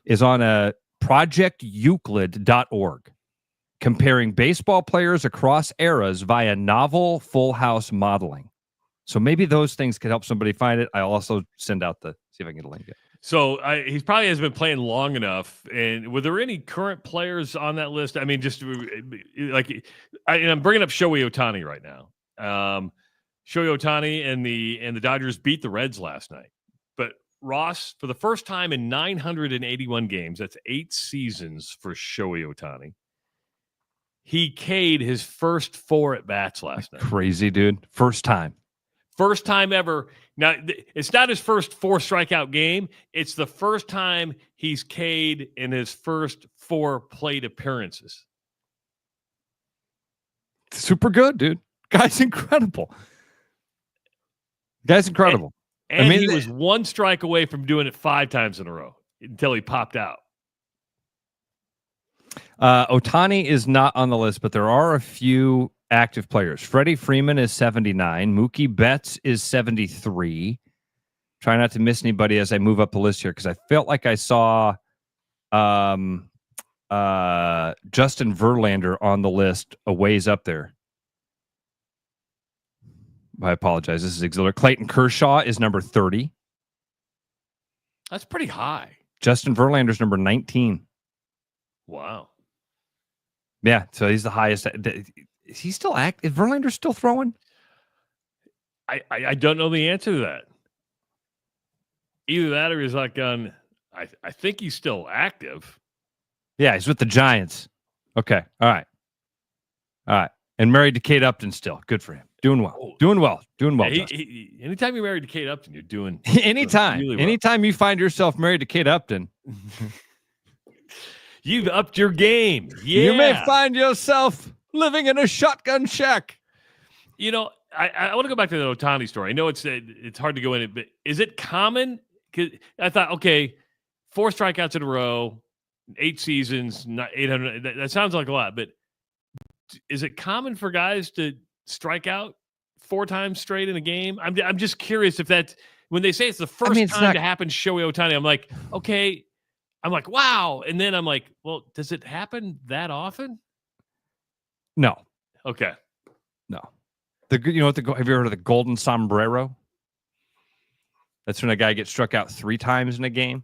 is on a projecteuclid.org, comparing baseball players across eras via novel Full House modeling. So maybe those things could help somebody find it. I'll also send out see if I can get a link. So he probably hasn't been playing long enough. And were there any current players on that list? I mean, just like I'm bringing up Shohei Ohtani right now. Shohei Ohtani and the Dodgers beat the Reds last night. But Ross, for the first time in 981 games, that's 8 seasons for Shohei Ohtani, he K'd his first 4 at bats last night. Crazy, dude. First time ever. Now, it's not his first 4 strikeout game. It's the first time he's K'd in his first 4 plate appearances. Super good, dude. Guy's incredible. And he was 1 strike away from doing it 5 times in a row until he popped out. Ohtani is not on the list, but there are a few active players. Freddie Freeman is 79. Mookie Betts is 73. Try not to miss anybody as I move up the list here, because I felt like I saw Justin Verlander on the list a ways up there. I apologize. This is auxiliary. Clayton Kershaw is number 30. That's pretty high. Justin Verlander's number 19. Wow. Yeah, so he's the highest. Is he still active? Is Verlander still throwing? I don't know the answer to that. Either that or he's like on. I think he's still active. Yeah, he's with the Giants. Okay. All right. And married to Kate Upton still. Good for him. Doing well. Yeah, anytime you're married to Kate Upton, you're doing anytime. Really well. Anytime you find yourself married to Kate Upton, you've upped your game. Yeah. You may find yourself living in a shotgun shack. You know, I want to go back to the Ohtani story. I know it's hard to go in it, but is it common? Because I thought, okay, 4 strikeouts in a row, 8 seasons, not 800. That sounds like a lot, but is it common for guys to strike out 4 times straight in a game? I'm just curious if that's when they say it's the first time to happen. Shohei Ohtani, I'm like, okay, I'm like, wow, and then I'm like, well, does it happen that often? No. Okay. No. Have you ever heard of the golden sombrero? That's when a guy gets struck out 3 times in a game.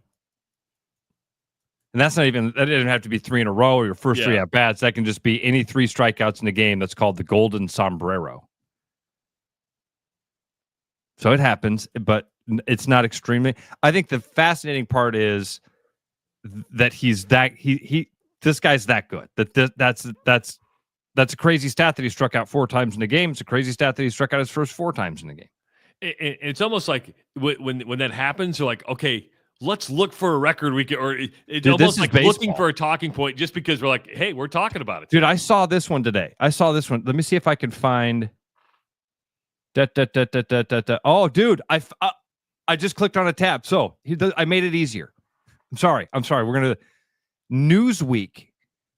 And that didn't have to be 3 in a row or your first 3 at bats. That can just be any 3 strikeouts in a game. That's called the golden sombrero. So it happens, but it's not extremely. I think the fascinating part is that this guy's that good. That's a crazy stat that he struck out 4 times in a game. It's a crazy stat that he struck out his first 4 times in a game. It's almost like when that happens, you're like, okay, let's look for a record we can, or it's almost like looking for a talking point just because we're like, hey, we're talking about it. Dude, I saw this one today. Let me see if I can find. Oh, dude, I just clicked on a tab. So I made it easier. I'm sorry. Newsweek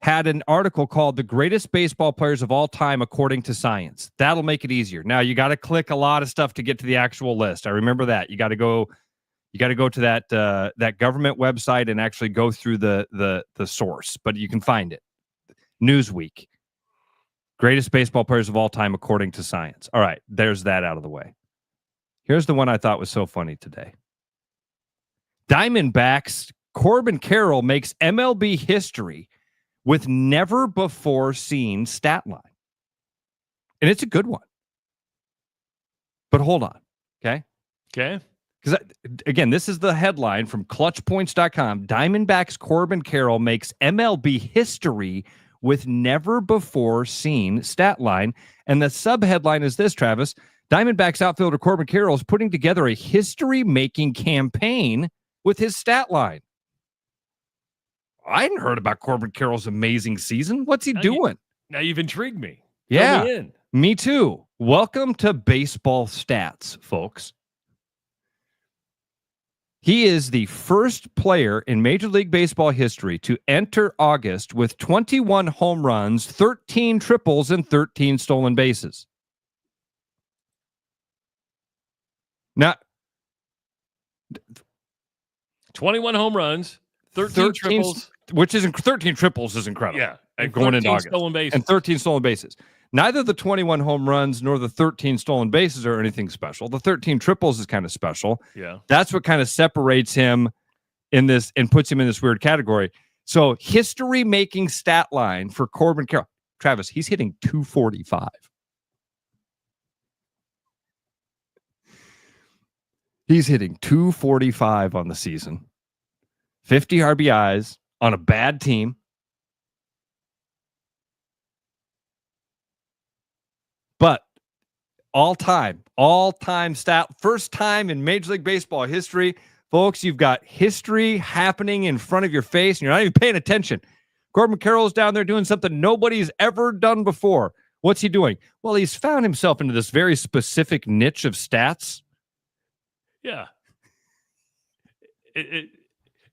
had an article called "The Greatest Baseball Players of All Time According to Science." That'll make it easier. Now you got to click a lot of stuff to get to the actual list. I remember that. You got to go to that government website and actually go through the source, but you can find it. Newsweek. Greatest baseball players of all time according to science. All right, there's that out of the way. Here's the one I thought was so funny today. Diamondbacks Corbin Carroll makes MLB history with never before seen stat line. And it's a good one. But hold on, okay? Okay. Because, again, this is the headline from clutchpoints.com. Diamondbacks Corbin Carroll makes MLB history with never before seen stat line. And the sub-headline is this, Travis. Diamondbacks outfielder Corbin Carroll is putting together a history-making campaign with his stat line. I hadn't heard about Corbin Carroll's amazing season. What's he doing? Now you've intrigued me. Yeah, me too. Welcome to baseball stats, folks. He is the first player in Major League Baseball history to enter August with 21 home runs, 13 triples, and 13 stolen bases. Now, 21 home runs, 13 triples. Which isn't 13 triples is incredible. Yeah. And going into August. Stolen bases. And 13 stolen bases. Neither the 21 home runs nor the 13 stolen bases are anything special. The 13 triples is kind of special. Yeah. That's what kind of separates him in this and puts him in this weird category. So history-making stat line for Corbin Carroll. Travis, he's hitting 245. He's hitting 245 on the season. 50 RBIs on a bad team. But all-time stat, first time in Major League Baseball history, folks, you've got history happening in front of your face, and you're not even paying attention. Corbin Carroll's down there doing something nobody's ever done before. What's he doing? Well, he's found himself into this very specific niche of stats. Yeah.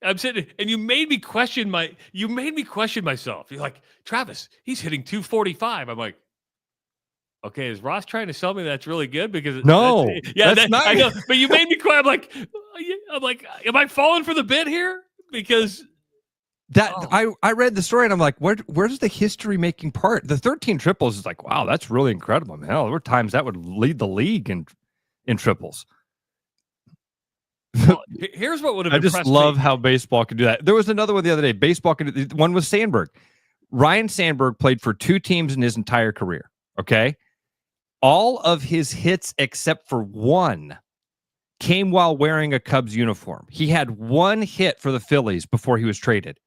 I'm sitting, and you made me question myself. You're like, Travis, he's hitting 245. I'm like, okay, is Ross trying to sell me that's really good? Because no, that's not. I know, but you made me quiet. I'm like, am I falling for the bit here? Because I read the story and I'm like, where's the history making part? The 13 triples is like, wow, that's really incredible. Man, hell, there were times that would lead the league in triples. Well, here's what would have I just love how baseball can do that. There was another one the other day. Baseball can do one with Sandberg. Ryan Sandberg played for 2 teams in his entire career. Okay. All of his hits except for one came while wearing a Cubs uniform. He had 1 hit for the Phillies before he was traded.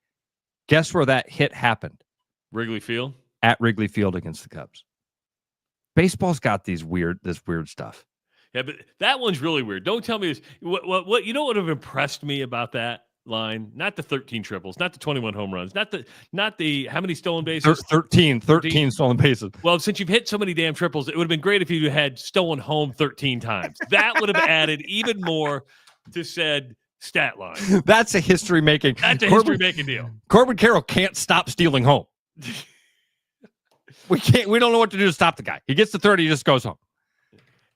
Guess where that hit happened? Wrigley Field? At Wrigley Field against the Cubs. Baseball's got this weird stuff. Yeah, but that one's really weird. Don't tell me this. What you know what would have impressed me about that line? Not the 13 triples, not the 21 home runs, not the how many stolen bases? 13 stolen bases. Well, since you've hit so many damn triples, it would have been great if you had stolen home 13 times. That would have added even more to said stat line. That's a history making. That's a history making deal. Corbin Carroll can't stop stealing home. We don't know what to do to stop the guy. He gets to 30, he just goes home.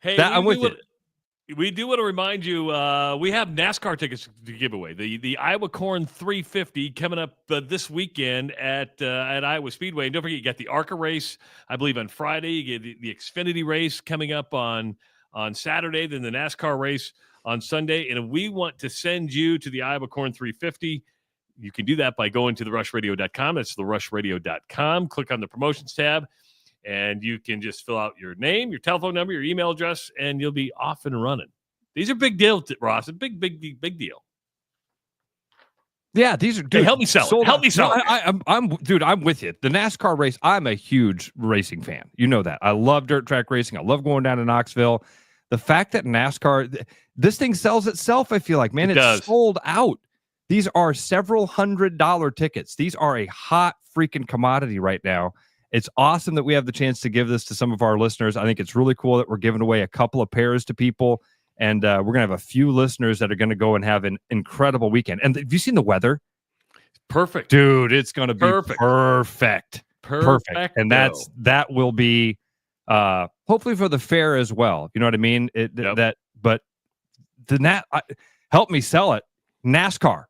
Hey, I'm with you. We do want to remind you, we have NASCAR tickets to give away. The Iowa Corn 350 coming up this weekend at Iowa Speedway. And don't forget, you got the ARCA race, I believe, on Friday. You get the Xfinity race coming up on Saturday, then the NASCAR race on Sunday. And we want to send you to the Iowa Corn 350. You can do that by going to therushradio.com. That's therushradio.com. Click on the promotions tab. And you can just fill out your name, your telephone number, your email address, and you'll be off and running. These are big deals, Ross. A big deal. Yeah, these are. Dude, hey, help me sell it. Help me sell it. I'm with you. The NASCAR race. I'm a huge racing fan. You know that. I love dirt track racing. I love going down to Knoxville. The fact that NASCAR, this thing sells itself. I feel like, man, it's sold out. These are several $100 tickets. These are a hot freaking commodity right now. It's awesome that we have the chance to give this to some of our listeners. I think it's really cool that we're giving away a couple of pairs to people. And we're going to have a few listeners that are going to go and have an incredible weekend. And have you seen the weather? Perfect. Dude, it's going to be perfect. And that will be hopefully for the fair as well. You know what I mean? But help me sell it. NASCAR.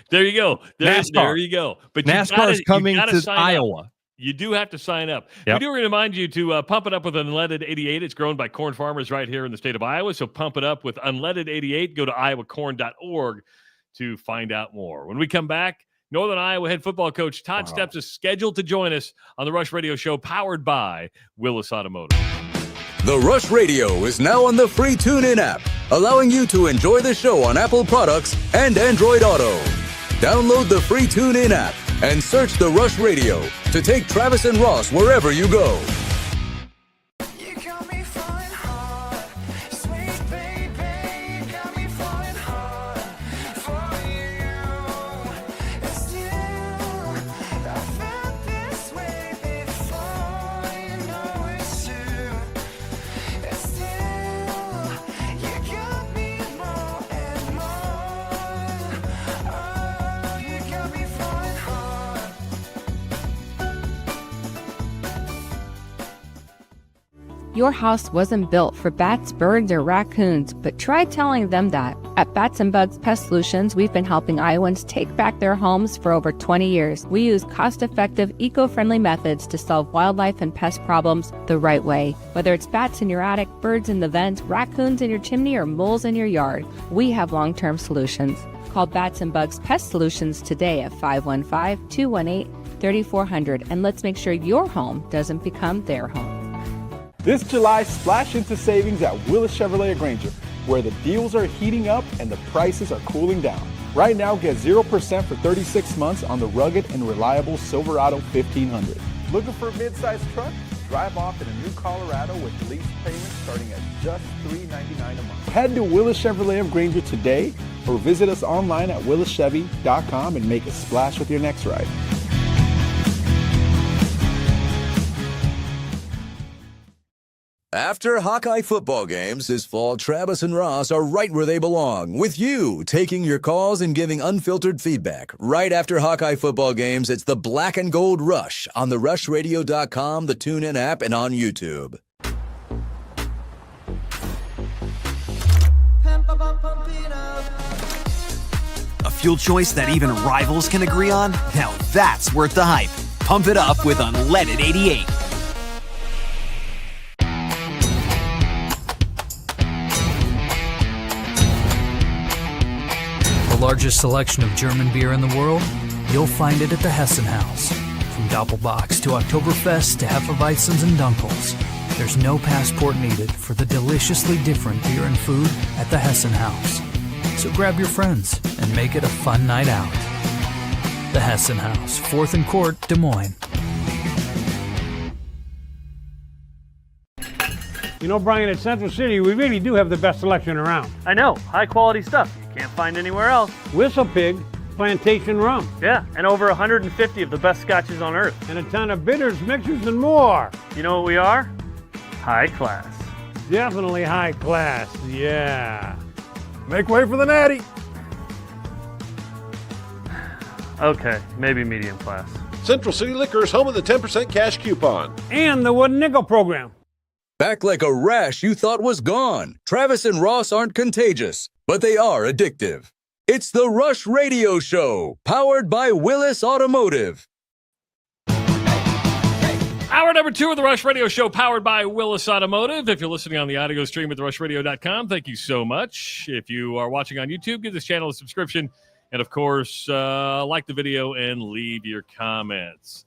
There you go. There you go. But NASCAR is coming to Iowa. You do have to sign up. Yep. We do remind you to pump it up with Unleaded 88. It's grown by corn farmers right here in the state of Iowa. So pump it up with Unleaded 88. Go to iowacorn.org to find out more. When we come back, Northern Iowa head football coach Todd Stepsis is scheduled to join us on the Rush Radio Show, powered by Willis Automotive. The Rush Radio is now on the free TuneIn app, allowing you to enjoy the show on Apple products and Android Auto. Download the free TuneIn app and search The Rush Radio to take Travis and Ross wherever you go. Your house wasn't built for bats, birds, or raccoons, but try telling them that. At Bats and Bugs Pest Solutions, we've been helping Iowans take back their homes for over 20 years. We use cost-effective, eco-friendly methods to solve wildlife and pest problems the right way. Whether it's bats in your attic, birds in the vent, raccoons in your chimney, or moles in your yard, we have long-term solutions. Call Bats and Bugs Pest Solutions today at 515-218-3400, and let's make sure your home doesn't become their home. This July, splash into savings at Willis Chevrolet Granger, where the deals are heating up and the prices are cooling down. Right now, get 0% for 36 months on the rugged and reliable Silverado 1500. Looking for a mid-sized truck? Drive off in a new Colorado with lease payments starting at just $399 a month. Head to Willis Chevrolet of Granger today or visit us online at willischevy.com and make a splash with your next ride. After Hawkeye football games this fall, Travis and Ross are right where they belong, with you taking your calls and giving unfiltered feedback. Right after Hawkeye football games, it's the Black and Gold Rush on therushradio.com, the TuneIn app, and on YouTube. fuel choice that even rivals can agree on? Now that's worth the hype. Pump it up with unleaded 88. The largest selection of German beer in the world? You'll find it at the Hessen House. From Doppelbocks to Oktoberfest to Hefeweizens and Dunkels, there's no passport needed for the deliciously different beer and food at the Hessen House. So grab your friends and make it a fun night out. The Hessen House, 4th and Court, Des Moines. You know, Brian, at Central City, we really do have the best selection around. I know, high quality stuff you can't find anywhere else. Whistle Pig Plantation Rum. Yeah, and over 150 of the best scotches on earth. And a ton of bitters, mixers, and more. You know what we are? High class. Definitely high class, yeah. Make way for the natty. Okay, maybe medium class. Central City Liquor is home of the 10% cash coupon. And the wooden nickel program. Back like a rash you thought was gone. Travis and Ross aren't contagious, but they are addictive. It's the Rush Radio Show, powered by Willis Automotive. Hour number 2 of the Rush Radio Show, powered by Willis Automotive. If you're listening on the audio stream at therushradio.com, thank you so much. If you are watching on YouTube, give this channel a subscription. And, of course, like the video and leave your comments.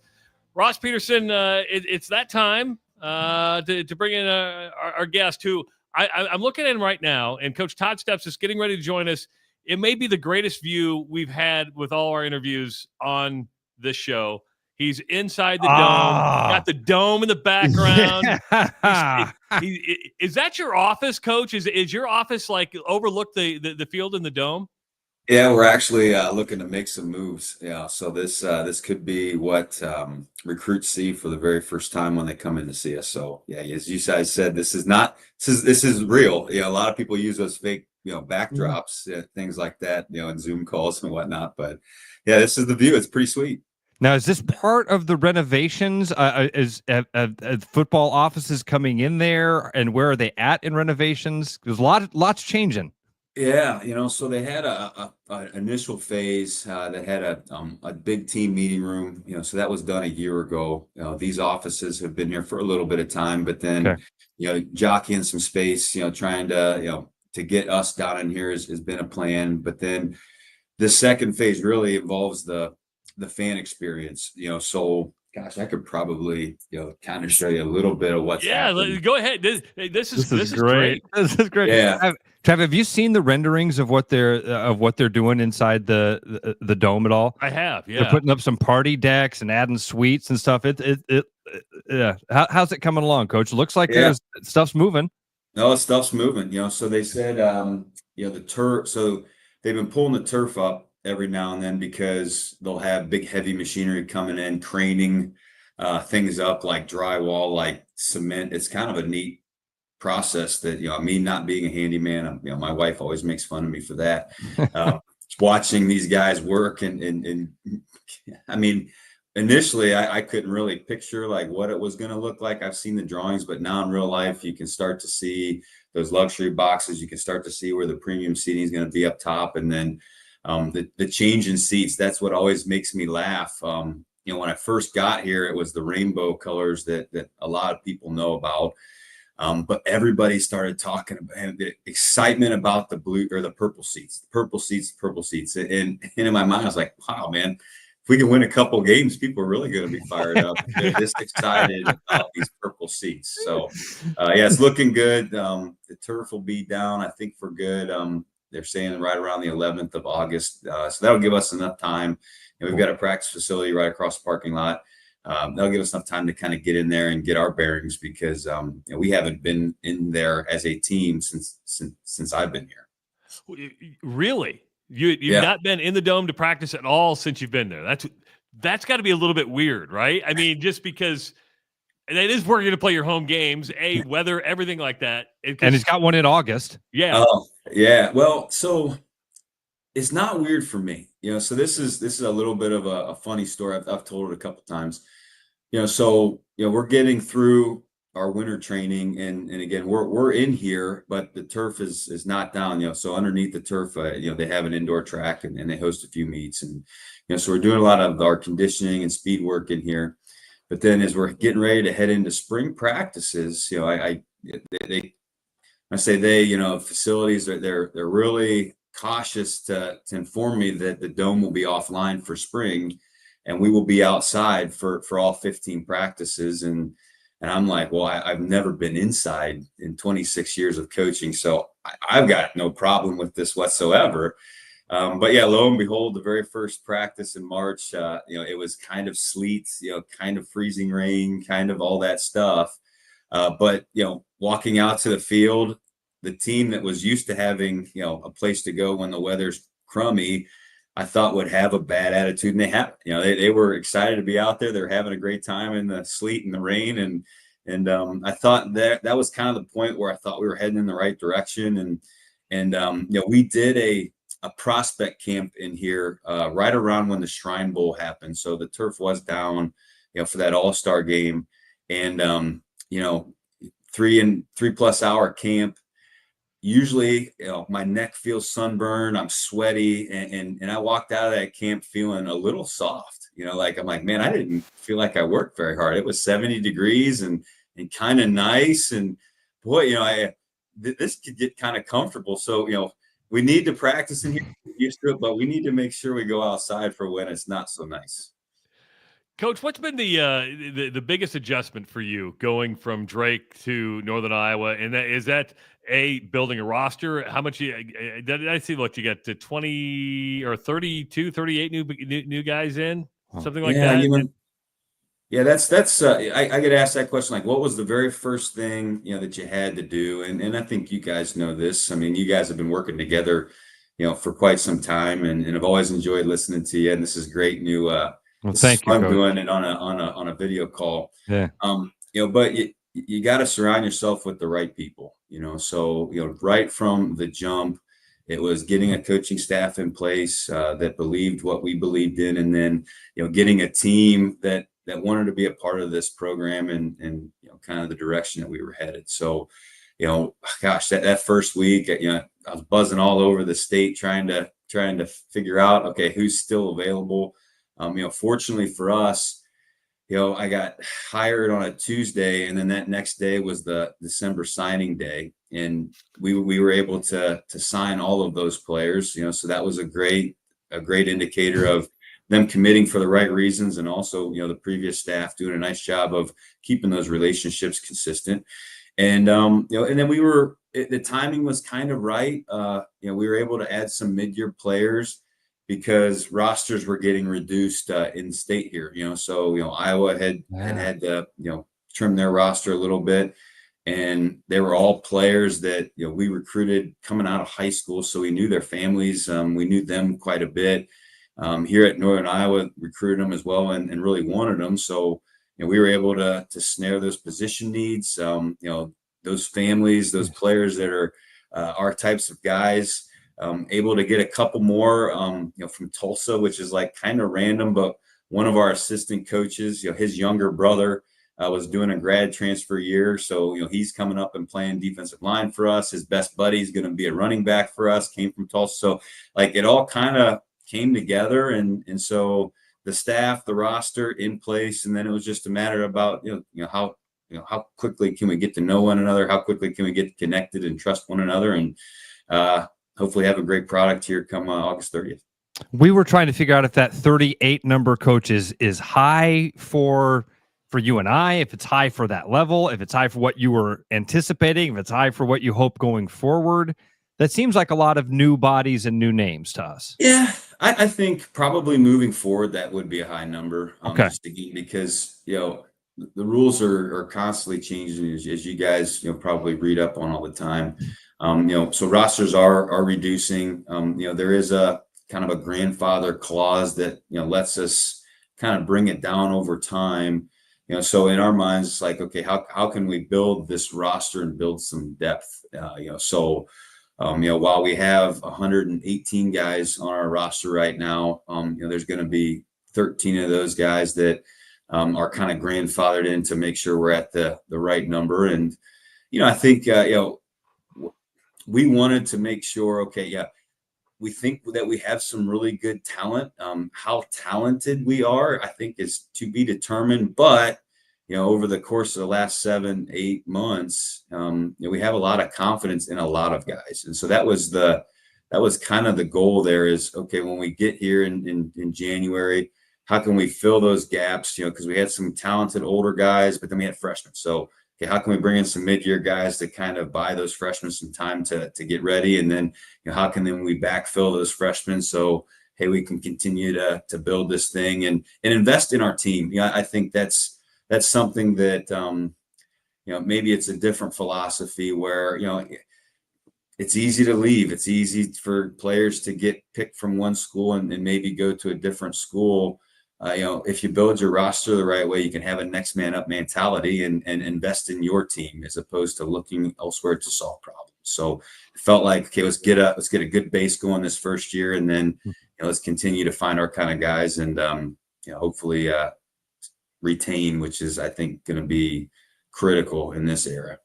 Ross Peterson, it's that time to bring in our guest, who I'm looking at him right now, and Coach Todd Stepsis is getting ready to join us. It may be the greatest view we've had with all our interviews on this show. He's inside the dome, got the dome in the background. Is that your office, Coach? Is your office like overlook the field in the dome? Yeah, we're actually looking to make some moves. Yeah, so this could be what recruits see for the very first time when they come in to see us. So yeah, as you guys said, this is real. You know, a lot of people use those fake backdrops, things like that, and Zoom calls and whatnot. But yeah, this is the view. It's pretty sweet. Now, is this part of the renovations? Is football offices coming in there, and where are they at in renovations? There's lots changing. Yeah, so they had a initial phase that had a big team meeting room. So that was done a year ago. These offices have been here for a little bit of time, but then jockeying some space. Trying to get us down in here has been a plan. But then the second phase really involves the fan experience. So gosh, I could probably kind of show you a little bit of what's happening. Go ahead. This is great. This is great. Yeah. Trav, have you seen the renderings of what they're doing inside the dome at all? I have. Yeah, they're putting up some party decks and adding suites and stuff. Yeah. How's it coming along, Coach? It looks like there's stuff's moving. No, stuff's moving. So they said the turf. So they've been pulling the turf up every now and then because they'll have big heavy machinery coming in, craning things up like drywall, like cement. It's kind of a neat process that, me not being a handyman, my wife always makes fun of me for that. Watching these guys work and I mean, initially I couldn't really picture like what it was going to look like. I've seen the drawings, but now in real life, you can start to see those luxury boxes. You can start to see where the premium seating is going to be up top. And then the change in seats, that's what always makes me laugh. When I first got here, it was the rainbow colors that a lot of people know about. But everybody started talking about the excitement about the blue or the purple seats. And in my mind, I was like, wow, man, if we can win a couple games, people are really going to be fired up. They're just excited about these purple seats. So, it's looking good. The turf will be down, I think, for good. They're saying right around the 11th of August. So that'll give us enough time. And we've got a practice facility right across the parking lot. That'll give us enough time to kind of get in there and get our bearings because we haven't been in there as a team since I've been here. Really? You've not been in the dome to practice at all since you've been there. That's got to be a little bit weird, right? I mean, just because it is working to play your home games, weather, everything like that. And he's got one in August. Yeah. Yeah. Well, so it's not weird for me, so this is a little bit of a funny story. I've told it a couple times, so, we're getting through our winter training, and again, we're in here, but the turf is not down, so underneath the turf, they have an indoor track and they host a few meets, and so we're doing a lot of our conditioning and speed work in here. But then as we're getting ready to head into spring practices, facilities they're really cautious to inform me that the dome will be offline for spring, and we will be outside for all 15 practices. And I'm like, well, I've never been inside in 26 years of coaching, so I've got no problem with this whatsoever. But yeah, lo and behold, the very first practice in March, it was kind of sleet, kind of freezing rain, kind of all that stuff. But walking out to the field, the team that was used to having, a place to go when the weather's crummy, I thought would have a bad attitude, and they have. They were excited to be out there. They're having a great time in the sleet and the rain, and I thought that was kind of the point where I thought we were heading in the right direction. And we did a prospect camp in here right around when the Shrine Bowl happened. So the turf was down, for that All-Star game, and 3+ hour camp. Usually, my neck feels sunburned, I'm sweaty, and I walked out of that camp feeling a little soft. I'm like, man, I didn't feel like I worked very hard. It was 70 degrees and kind of nice, and boy, this could get kind of comfortable. So, we need to practice in here, get used to it, but we need to make sure we go outside for when it's not so nice. Coach, what's been the biggest adjustment for you going from Drake to Northern Iowa? And is that building a roster? How much did I see? Look, you got to 20 or 32, 38 new guys in, something like that. That's I get asked that question, like, what was the very first thing that you had to do? And I think you guys know this. I mean, you guys have been working together, for quite some time, and I've always enjoyed listening to you. And this is great new. Well, thank you. I'm doing it on a video call. Yeah. But you got to surround yourself with the right people. So right from the jump, it was getting a coaching staff in place that believed what we believed in, and then getting a team that wanted to be a part of this program and kind of the direction that we were headed. So gosh, that first week, I was buzzing all over the state trying to figure out, okay, who's still available. Fortunately for us, I got hired on a Tuesday, and then that next day was the December signing day, and we were able to sign all of those players. So that was a great indicator of them committing for the right reasons, and also the previous staff doing a nice job of keeping those relationships consistent. And and then the timing was kind of right. We were able to add some mid-year players because rosters were getting reduced in state here. So Iowa had to trim their roster a little bit, and they were all players that we recruited coming out of high school, so we knew their families. We knew them quite a bit. Here at Northern Iowa, recruited them as well, and really wanted them. So we were able to snare those position needs. Those families, those players that are our types of guys. Able to get a couple more, from Tulsa, which is like kind of random, but one of our assistant coaches, his younger brother was doing a grad transfer year. So, he's coming up and playing defensive line for us. His best buddy is going to be a running back for us, came from Tulsa. So it all kind of came together. And so the staff, the roster in place, and then it was just a matter about, how quickly can we get to know one another? How quickly can we get connected and trust one another? And, hopefully have a great product here come August 30th. We were trying to figure out if that 38 number, coach, is high for you and I, if it's high for that level, if it's high for what you were anticipating, if it's high for what you hope going forward. That seems like a lot of new bodies and new names to us. Yeah, I think probably moving forward, that would be a high number. Okay. Because, the rules are constantly changing, as you guys, probably read up on all the time. So rosters are reducing. There is a kind of a grandfather clause that lets us kind of bring it down over time. So in our minds, it's like, okay, how can we build this roster and build some depth? So while we have 118 guys on our roster right now, there's going to be 13 of those guys that are kind of grandfathered in to make sure we're at the right number. And, I think, we wanted to make sure, we think that we have some really good talent. How talented we are, I think, is to be determined. But, over the course of the last 7-8 months, we have a lot of confidence in a lot of guys. And so that was kind of the goal there is, okay, when we get here in January, how can we fill those gaps? Because we had some talented older guys, but then we had freshmen. So, okay, how can we bring in some mid-year guys to kind of buy those freshmen some time to get ready? And then, how can then we backfill those freshmen so, hey, we can continue to build this thing and invest in our team. I think that's something that, maybe it's a different philosophy where, it's easy to leave. It's easy for players to get picked from one school and maybe go to a different school. If you build your roster the right way, you can have a next man up mentality and invest in your team as opposed to looking elsewhere to solve problems. So it felt like, okay, let's get a good base going this first year, and then let's continue to find our kind of guys and hopefully retain, which is, I think, going to be critical in this era.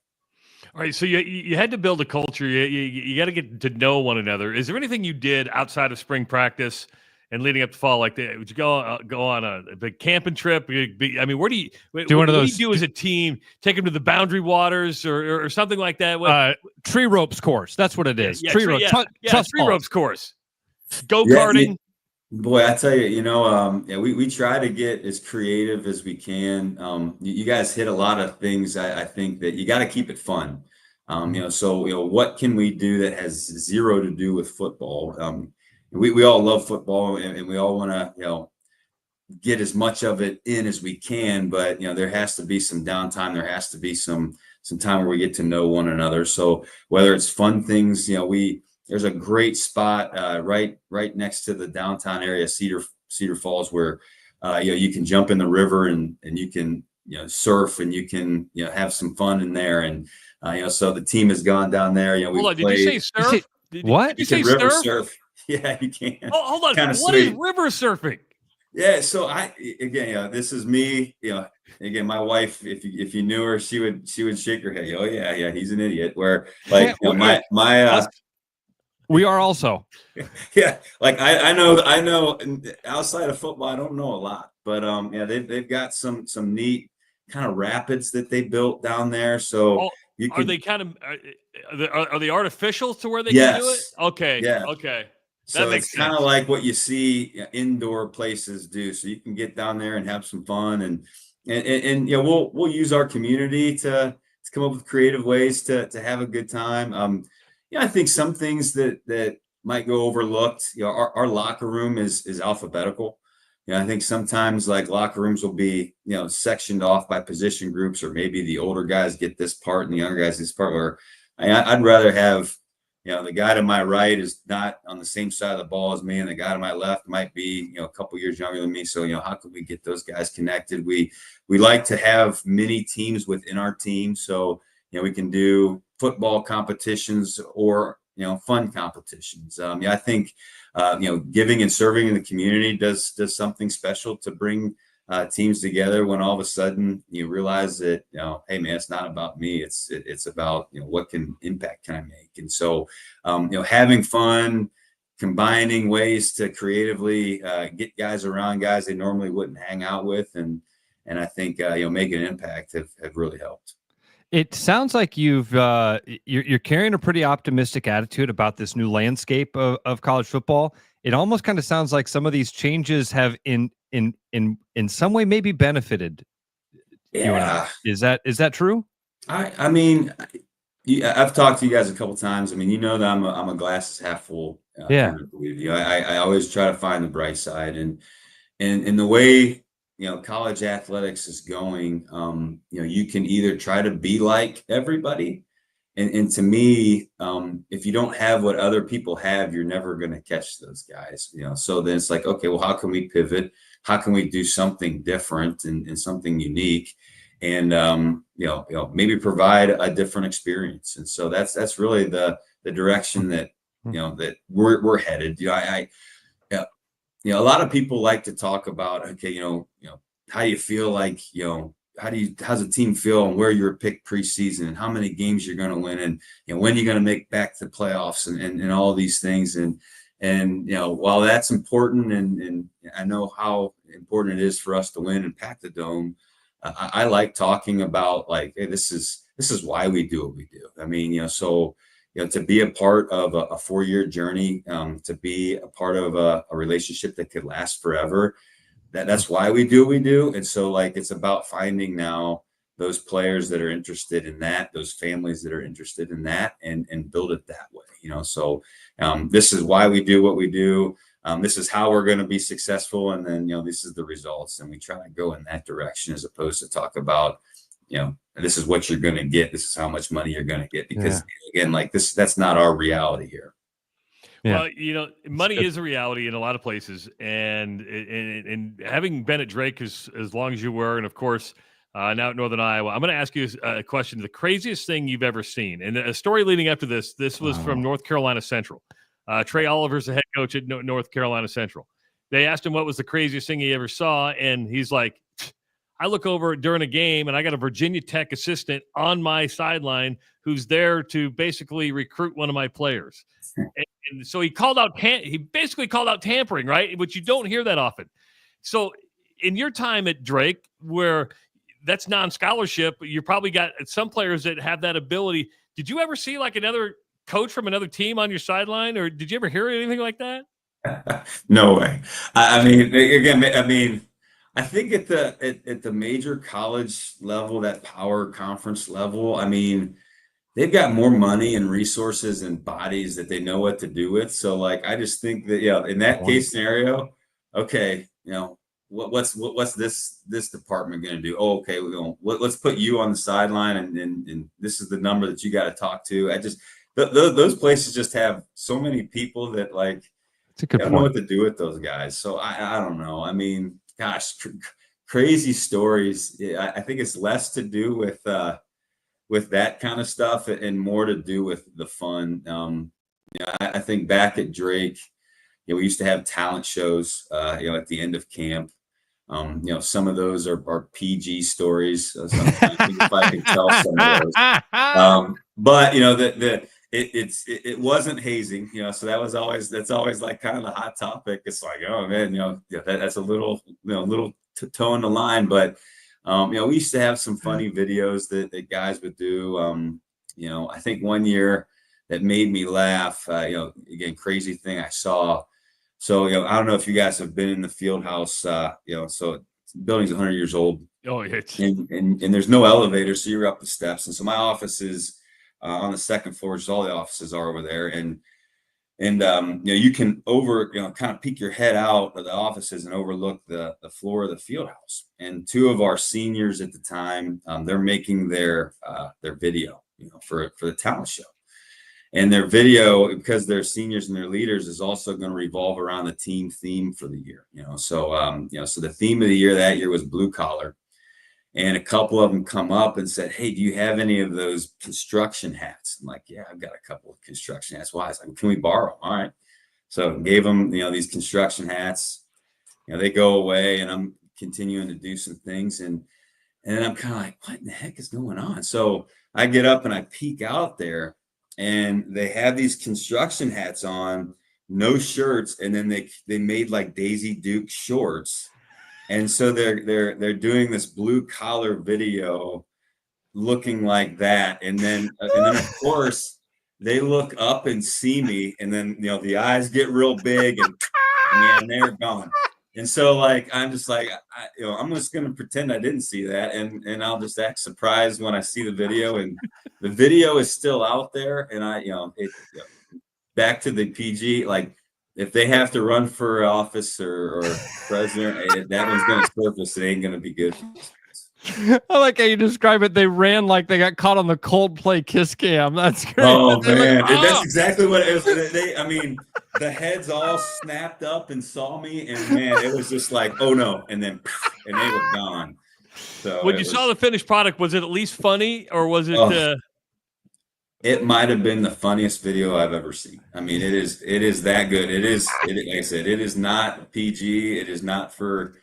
All right, so you had to build a culture. You got to get to know one another. Is there anything you did outside of spring practice and leading up to fall, like that? Would you go on a big camping trip? I mean, what do you do as a team? Take them to the Boundary Waters or something like that? Tree ropes course. That's what it is. Yeah, tree ropes. Tree ropes course. Go karting. Boy, I tell you, we try to get as creative as we can. You guys hit a lot of things. I think that you got to keep it fun. So what can we do that has zero to do with football? We all love football and we all want to, get as much of it in as we can, but there has to be some downtime. There has to be some time where we get to know one another. So whether it's fun things, there's a great spot right next to the downtown area, Cedar Falls, where you can jump in the river and you can surf and you can have some fun in there. And so the team has gone down there. Hold on, did you say surf? What? Did you say river surf? Yeah, you can. Oh, hold on. Kinda What is sweet. river surfing? Yeah, so this is me. Again, my wife, if you knew her, she would shake her head. Oh yeah, he's an idiot. Where like my we are also. Yeah, like I know outside of football, I don't know a lot, but they've got some neat kind of rapids that they built down there. So are they kind of are they artificial to where they Yes. can do it? Okay. Yeah. Okay. So That makes it's kind of sense. like what you see indoor places do. So you can get down there and have some fun, and we'll use our community to come up with creative ways to have a good time. I think some things that might go overlooked. Our locker room is alphabetical. I think sometimes like locker rooms will be sectioned off by position groups, or maybe the older guys get this part and the younger guys this part. Where I'd rather have the guy to my right is not on the same side of the ball as me, and the guy to my left might be a couple years younger than me. So how can we get those guys connected? We like to have many teams within our team, so we can do football competitions or fun competitions. I think giving and serving in the community does something special to bring teams together, when all of a sudden you realize that hey man, it's not about me, it's about what impact can I make. And so having fun, combining ways to creatively get guys around guys they normally wouldn't hang out with, and I think make an impact have really helped. It sounds like you're carrying a pretty optimistic attitude about this new landscape of college football. It almost kind of sounds like some of these changes have in some way maybe benefited you and I. Is that true? I mean, I've talked to you guys a couple times. I mean, that I'm a glasses half full. Yeah. I always try to find the bright side, and the way college athletics is going, you can either try to be like everybody, and to me, if you don't have what other people have, you're never going to catch those guys. So then it's like, okay, well, how can we pivot? How can we do something different and something unique, and maybe provide a different experience? And so that's really the direction that that we're headed. A lot of people like to talk about, okay, how do you feel like, how's the team feel and where you're picked preseason and how many games you're going to win and when you're going to make back to the playoffs and all these things. And while that's important and I know how important it is for us to win and pack the dome, I like talking about like, hey, this is why we do what we do. I mean, to be a part of a 4-year journey, to be a part of a relationship that could last forever, that's why we do what we do. And so like, it's about finding now those players that are interested in that, those families that are interested in that, and build it that way, so this is why we do what we do. This is how we're going to be successful. And then, this is the results. And we try to go in that direction as opposed to talk about, this is what you're going to get. This is how much money you're going to get. Because again, like that's not our reality here. Yeah. Well, money is a reality in a lot of places. And having been at Drake as long as you were, and of course, now at Northern Iowa, I'm going to ask you a question. The craziest thing you've ever seen. And a story leading up to this was from North Carolina Central. Trey Oliver's the head coach at North Carolina Central. They asked him what was the craziest thing he ever saw, and he's like, I look over during a game, and I got a Virginia Tech assistant on my sideline who's there to basically recruit one of my players. And so he basically called out tampering, right? Which you don't hear that often. So in your time at Drake, where that's non-scholarship, you probably got some players that have that ability. Did you ever see like another coach from another team on your sideline, or did you ever hear anything like that? No way. I mean, I think at the major college level, that power conference level, I mean, they've got more money and resources and bodies that they know what to do with. So like, I just think that, in that case scenario, okay, what's this department going to do? Oh, okay, let's put you on the sideline and this is the number that you got to talk to. Those places just have so many people that like, I don't know what to do with those guys. So I don't know. I mean, gosh, crazy stories. I think it's less to do with that kind of stuff and more to do with the fun. I think back at Drake, we used to have talent shows, at the end of camp. Some of those are PG stories. If I could tell some of those. But it wasn't hazing, so that's always like kind of the hot topic. It's like, oh man, that's a little toe in the line. But we used to have some funny videos that guys would do. I think one year that made me laugh. Again, crazy thing I saw. So I don't know if you guys have been in the field house. So the building's 100 years old. Oh yeah. And there's no elevator, so you're up the steps. And so my office is on the second floor, just all the offices are over there. And you can kind of peek your head out of the offices and overlook the floor of the field house. And two of our seniors at the time, they're making their video, for the talent show. And their video, because they're seniors and they're leaders, is also going to revolve around the team theme for the year. So the theme of the year that year was blue collar. And a couple of them come up and said, hey, do you have any of those construction hats? I'm like, yeah, I've got a couple of construction hats. Why? I was like, can we borrow them? All right. So gave them, these construction hats. They go away, and I'm continuing to do some things. And then I'm kind of like, what in the heck is going on? So I get up and I peek out there, and they have these construction hats on, no shirts. And then they made like Daisy Duke shorts. And so they're doing this blue collar video looking like that. And then of course they look up and see me, and then the eyes get real big and they're gone. And so like I'm just like I'm just gonna pretend I didn't see that, and I'll just act surprised when I see the video, and the video is still out there. And back to the PG, like, if they have to run for office or president, that one's going to surface. It ain't going to be good. I like how you describe it. They ran like they got caught on the Coldplay Kiss Cam. That's great. Oh man, that's exactly what it was. The heads all snapped up and saw me, and man, it was just like, oh no, and then and they were gone. So when you saw the finished product, was it at least funny, or was it? It might have been the funniest video I've ever seen. I mean, it is that good. Like I said, it is not PG. It is not for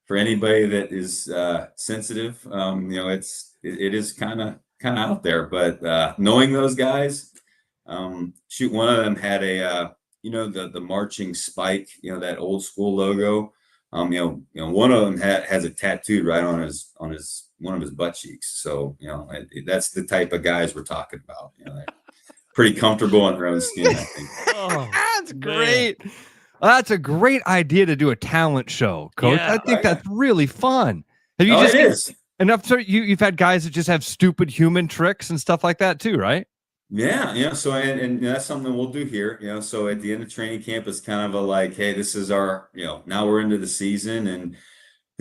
for anybody that is sensitive, it is kind of out there. But knowing those guys, shoot, one of them had a the marching spike, that old school logo. One of them has a tattooed right on his one of his butt cheeks. So that's the type of guys we're talking about. They're pretty comfortable in their own skin, I think. Oh, that's great. That's a great idea to do a talent show, Coach. Yeah, I think that's really fun. Have you it is. enough? So you've had guys that just have stupid human tricks and stuff like that too, right? Yeah. So and that's something we'll do here. So at the end of training camp, it's kind of a like, hey, this is our, now we're into the season, and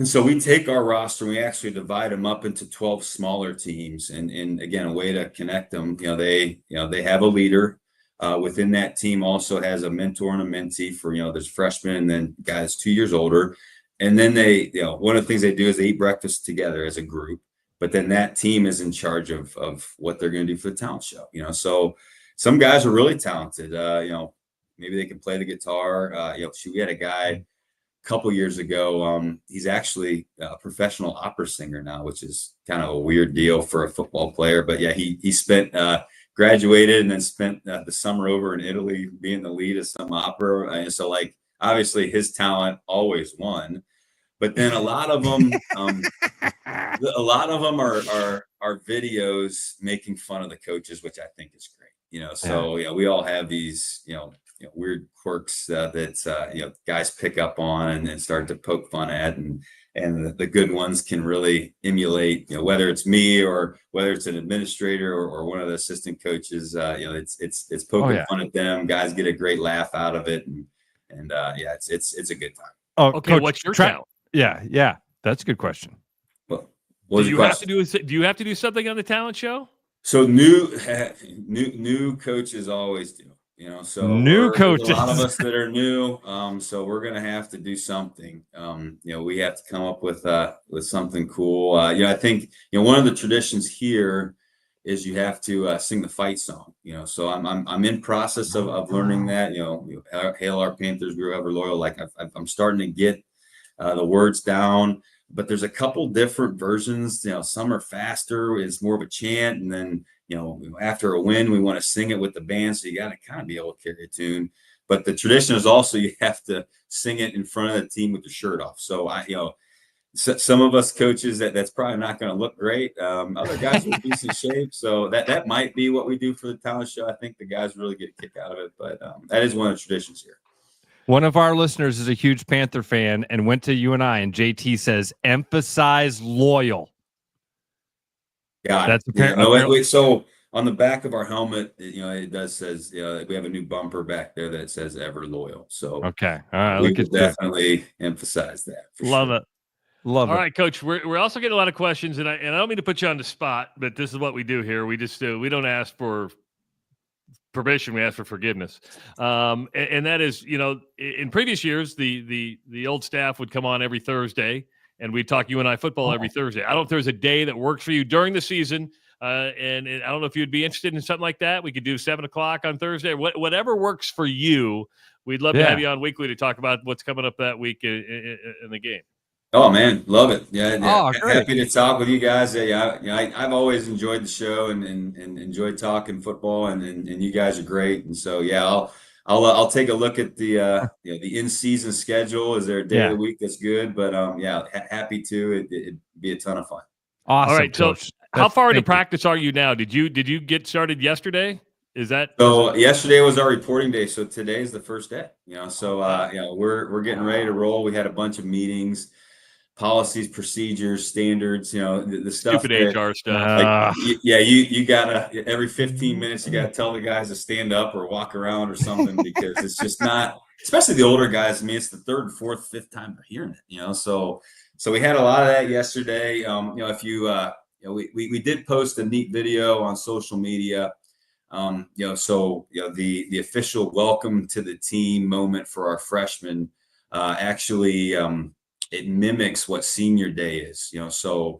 so we take our roster and we actually divide them up into 12 smaller teams, and again, a way to connect them. They have a leader. Within that team also has a mentor and a mentee for, there's freshmen and then guys 2 years older. And then they, one of the things they do is they eat breakfast together as a group, but then that team is in charge of what they're going to do for the talent show. So some guys are really talented. Maybe they can play the guitar. We had a guy a couple years ago. He's actually a professional opera singer now, which is kind of a weird deal for a football player. But yeah, he spent, graduated and then spent the summer over in Italy being the lead of some opera. And so obviously his talent always won, but then a lot of them, are videos making fun of the coaches, which I think is great. So we all have these, weird quirks that guys pick up on and start to poke fun at, and the good ones can really emulate, whether it's me or whether it's an administrator or one of the assistant coaches, it's poking fun at them. Guys get a great laugh out of it. And it's a good time. Oh, okay. Coach, What's your talent? Yeah. That's a good question. Well, do you have to do something on the talent show? So new coaches always do. So new coaches, a lot of us that are new. So we're going to have to do something. We have to come up with something cool. I think, one of the traditions here is you have to sing the fight song, so I'm in process of learning that, Hail Our Panthers, we're ever loyal. I'm starting to get the words down, but there's a couple different versions. Some are faster, it's more of a chant, and then after a win, we want to sing it with the band. So you got to kind of be able to carry a tune. But the tradition is also you have to sing it in front of the team with your shirt off. So some of us coaches that's probably not going to look great. Other guys are in decent shape. So that might be what we do for the talent show. I think the guys really get a kick out of it. But that is one of the traditions here. One of our listeners is a huge Panther fan and went to UNI, and JT says, emphasize loyal. Got it. That's so on the back of our helmet, it does says, we have a new bumper back there that says ever loyal. So okay, all right, we could definitely emphasize that. Love it. All right, Coach. We're also getting a lot of questions, and I don't mean to put you on the spot, but this is what we do here. We just we don't ask for permission, we ask for forgiveness, and that is, in previous years, the old staff would come on every Thursday. And we talk UNI football every Thursday. I don't know if there's a day that works for you during the season, and I don't know if you'd be interested in something like that. We could do 7 o'clock on Thursday. Whatever works for you, we'd love to have you on weekly to talk about what's coming up that week in the game. Oh man, love it! Yeah, happy to talk with you guys. I've always enjoyed the show and enjoyed talking football, and you guys are great. And so I'll take a look at the in-season schedule. Is there a day of the week that's good? But happy to. It'd be a ton of fun. Awesome. All right, Coach. So how far into practice are you now? Did you get started yesterday? Yesterday was our reporting day, so today is the first day. We're getting ready to roll. We had a bunch of meetings, policies, procedures, standards, the stuff. Stupid HR stuff. You gotta, every 15 minutes, you gotta tell the guys to stand up or walk around or something, because it's just not, especially the older guys. I mean, it's the third, fourth, fifth time they're hearing it, so we had a lot of that yesterday. If you, we did post a neat video on social media. The official welcome to the team moment for our freshmen, it mimics what senior day is, the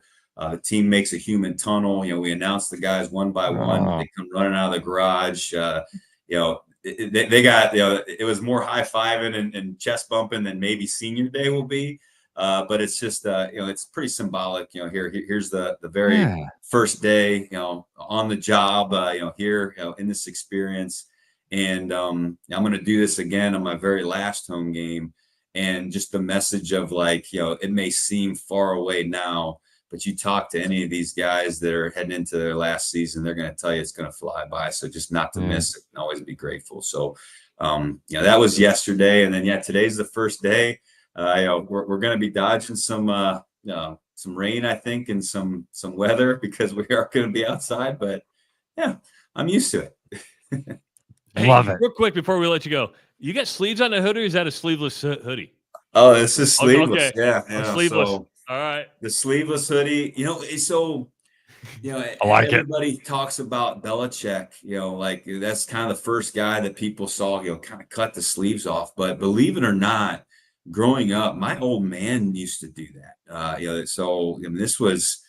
team makes a human tunnel. We announce the guys one by one. They come running out of the garage. They got, it was more high-fiving and chest bumping than maybe senior day will be. But it's just, it's pretty symbolic, here's the very first day, on the job, here, in this experience. And I'm going to do this again on my very last home game. And just the message of like, it may seem far away now, but you talk to any of these guys that are heading into their last season, they're going to tell you it's going to fly by. So just not to miss it and always be grateful. So, that was yesterday. And then, today's the first day. We're going to be dodging some rain, I think, and some weather because we are going to be outside. But I'm used to it. Love it. Real quick before we let you go, you got sleeves on the hoodie, or is that a sleeveless hoodie? Oh, this is sleeveless. Okay. Yeah, sleeveless. So all right. The sleeveless hoodie. I like everybody talks about Belichick. Like that's kind of the first guy that people saw. Kind of cut the sleeves off. But believe it or not, growing up, my old man used to do that. So this was,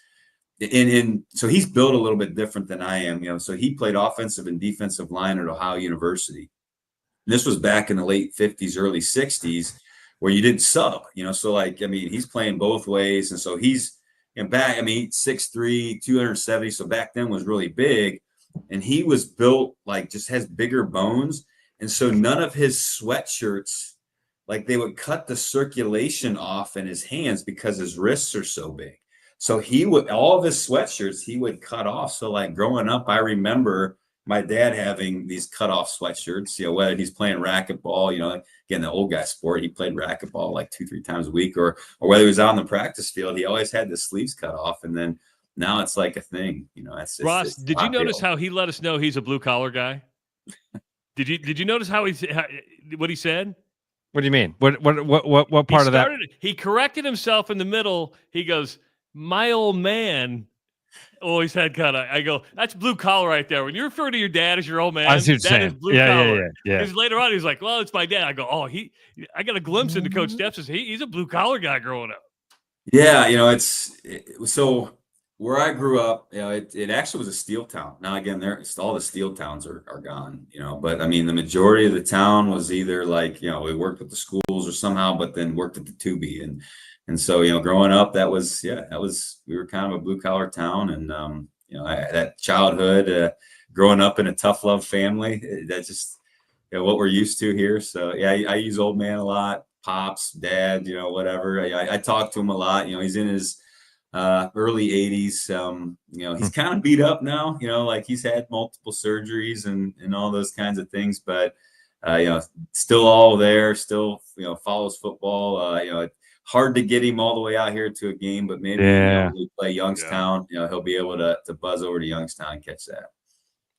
so he's built a little bit different than I am. So he played offensive and defensive line at Ohio University. And this was back in the late 50s, early 60s, where you didn't sub. So he's playing both ways, and so he's back. 6'3", 270. So back then was really big, and he was built just has bigger bones, and so none of his sweatshirts. They would cut the circulation off in his hands because his wrists are so big. So all of his sweatshirts, he would cut off. So growing up, I remember my dad having these cut off sweatshirts, whether he's playing racquetball, again, the old guy sport, he played racquetball 2-3 times a week, or whether he was out on the practice field, he always had the sleeves cut off. And then now it's like a thing, Ross, did you notice how he let us know he's a blue collar guy? Did you notice what he said? What do you mean? What part of that? He corrected himself in the middle. He goes, my old man always had cut. I go, that's blue collar right there. When you refer to your dad as your old man, I see what you're saying. Is blue collar. Yeah. Because later on, he's like, well, it's my dad. I go, I got a glimpse into Coach Stepppsis. He's a blue collar guy growing up. Yeah, so where I grew up, it actually was a steel town. Now, again, all the steel towns are gone, but the majority of the town was either we worked with the schools or somehow, but then worked at the Tubi. And so, growing up, we were kind of a blue collar town. And, that childhood, growing up in a tough love family, that's just what we're used to here. So, I use old man a lot, pops, dad, whatever. I talk to him a lot. He's in his early 80s. He's kind of beat up now, he's had multiple surgeries and all those kinds of things, but still all there, still follows football. Hard to get him all the way out here to a game, but maybe we play Youngstown, he'll be able to buzz over to Youngstown and catch that.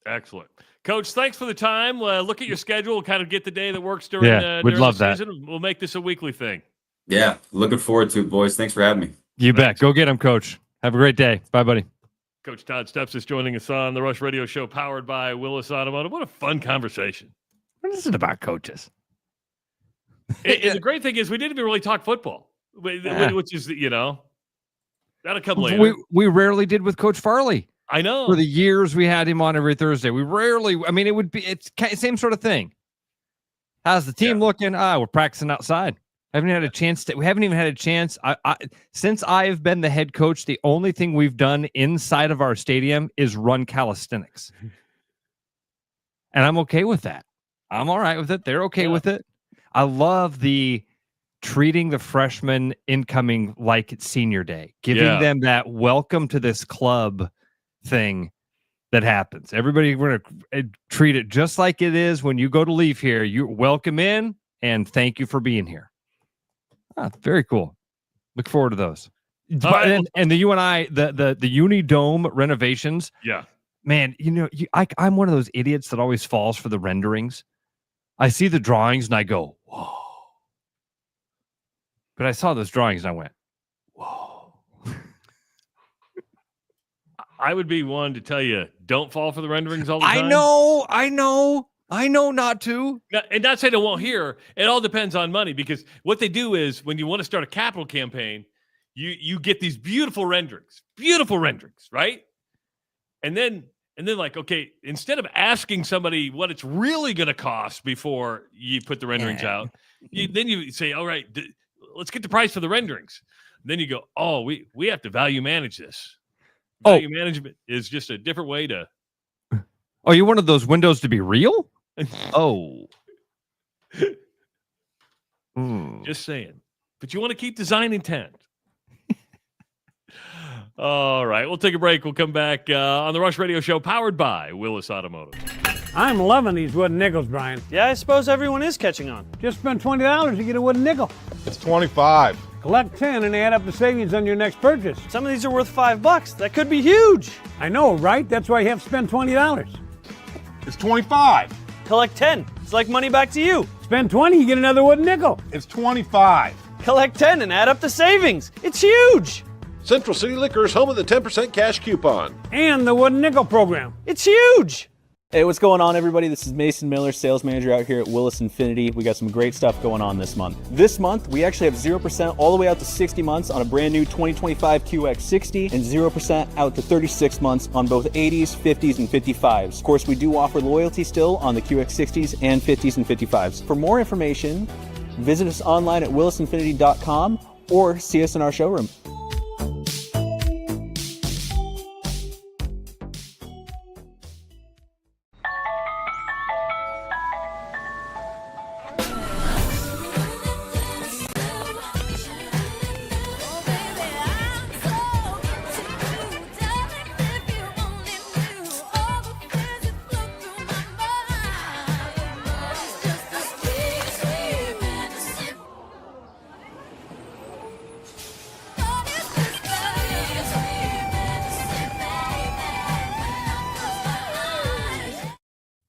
Excellent. Coach, thanks for the time. Look at your schedule. We'll kind of get the day that works during, we'd love the season. We'll make this a weekly thing. Yeah, looking forward to it, boys. Thanks for having me. You bet. Go get him, Coach. Have a great day. Bye, buddy. Coach Todd Stepsis joining us on the Rush Radio Show, powered by Willis Automotive. What a fun conversation. What is it about coaches? And the great thing is we didn't even really talk football, which is, that'll come later. We rarely did with Coach Farley. I know. For the years we had him on every Thursday, we rarely, it's same sort of thing. How's the team looking? We're practicing outside. We haven't even had a chance. Since I've been the head coach, the only thing we've done inside of our stadium is run calisthenics. And I'm okay with that. I'm all right with it. They're okay with it. I love the treating the freshmen incoming like it's senior day, giving them that welcome to this club thing that happens. Everybody, we're going to treat it just like it is when you go to leave here. You're welcome in and thank you for being here. Very cool. Look forward to those. And the UNI, the Uni Dome renovations. Yeah, man. I'm one of those idiots that always falls for the renderings. I see the drawings and I go, whoa. But I saw those drawings and I went, whoa. I would be one to tell you, don't fall for the renderings all the time. I know not to. And not saying it won't hear. It all depends on money, because what they do is when you want to start a capital campaign, you get these beautiful renderings, right? And then okay, instead of asking somebody what it's really going to cost before you put the renderings out, then you say, all right, let's get the price for the renderings. Then you go, oh, we have to value manage this. Value management is just a different way to. Oh, you wanted those windows to be real? Oh. Just saying. But you want to keep design intent. All right, we'll take a break. We'll come back on the Rush Radio Show, powered by Willis Automotive. I'm loving these wooden nickels, Brian. Yeah, I suppose everyone is catching on. Just spend $20 to get a wooden nickel. It's 25. Collect 10 and add up the savings on your next purchase. Some of these are worth $5. That could be huge. I know, right? That's why you have to spend $20. It's 25. Collect 10. It's like money back to you. Spend 20, you get another wooden nickel. It's 25. Collect 10 and add up the savings. It's huge. Central City Liquors, home of the 10% cash coupon. And the wooden nickel program. It's huge. Hey, what's going on, everybody? This is Mason Miller, sales manager out here at Willis Infinity. We got some great stuff going on this month. This month, we actually have 0% all the way out to 60 months on a brand new 2025 QX60 and 0% out to 36 months on both 80s, 50s, and 55s. Of course, we do offer loyalty still on the QX60s and 50s and 55s. For more information, visit us online at willisinfinity.com or see us in our showroom.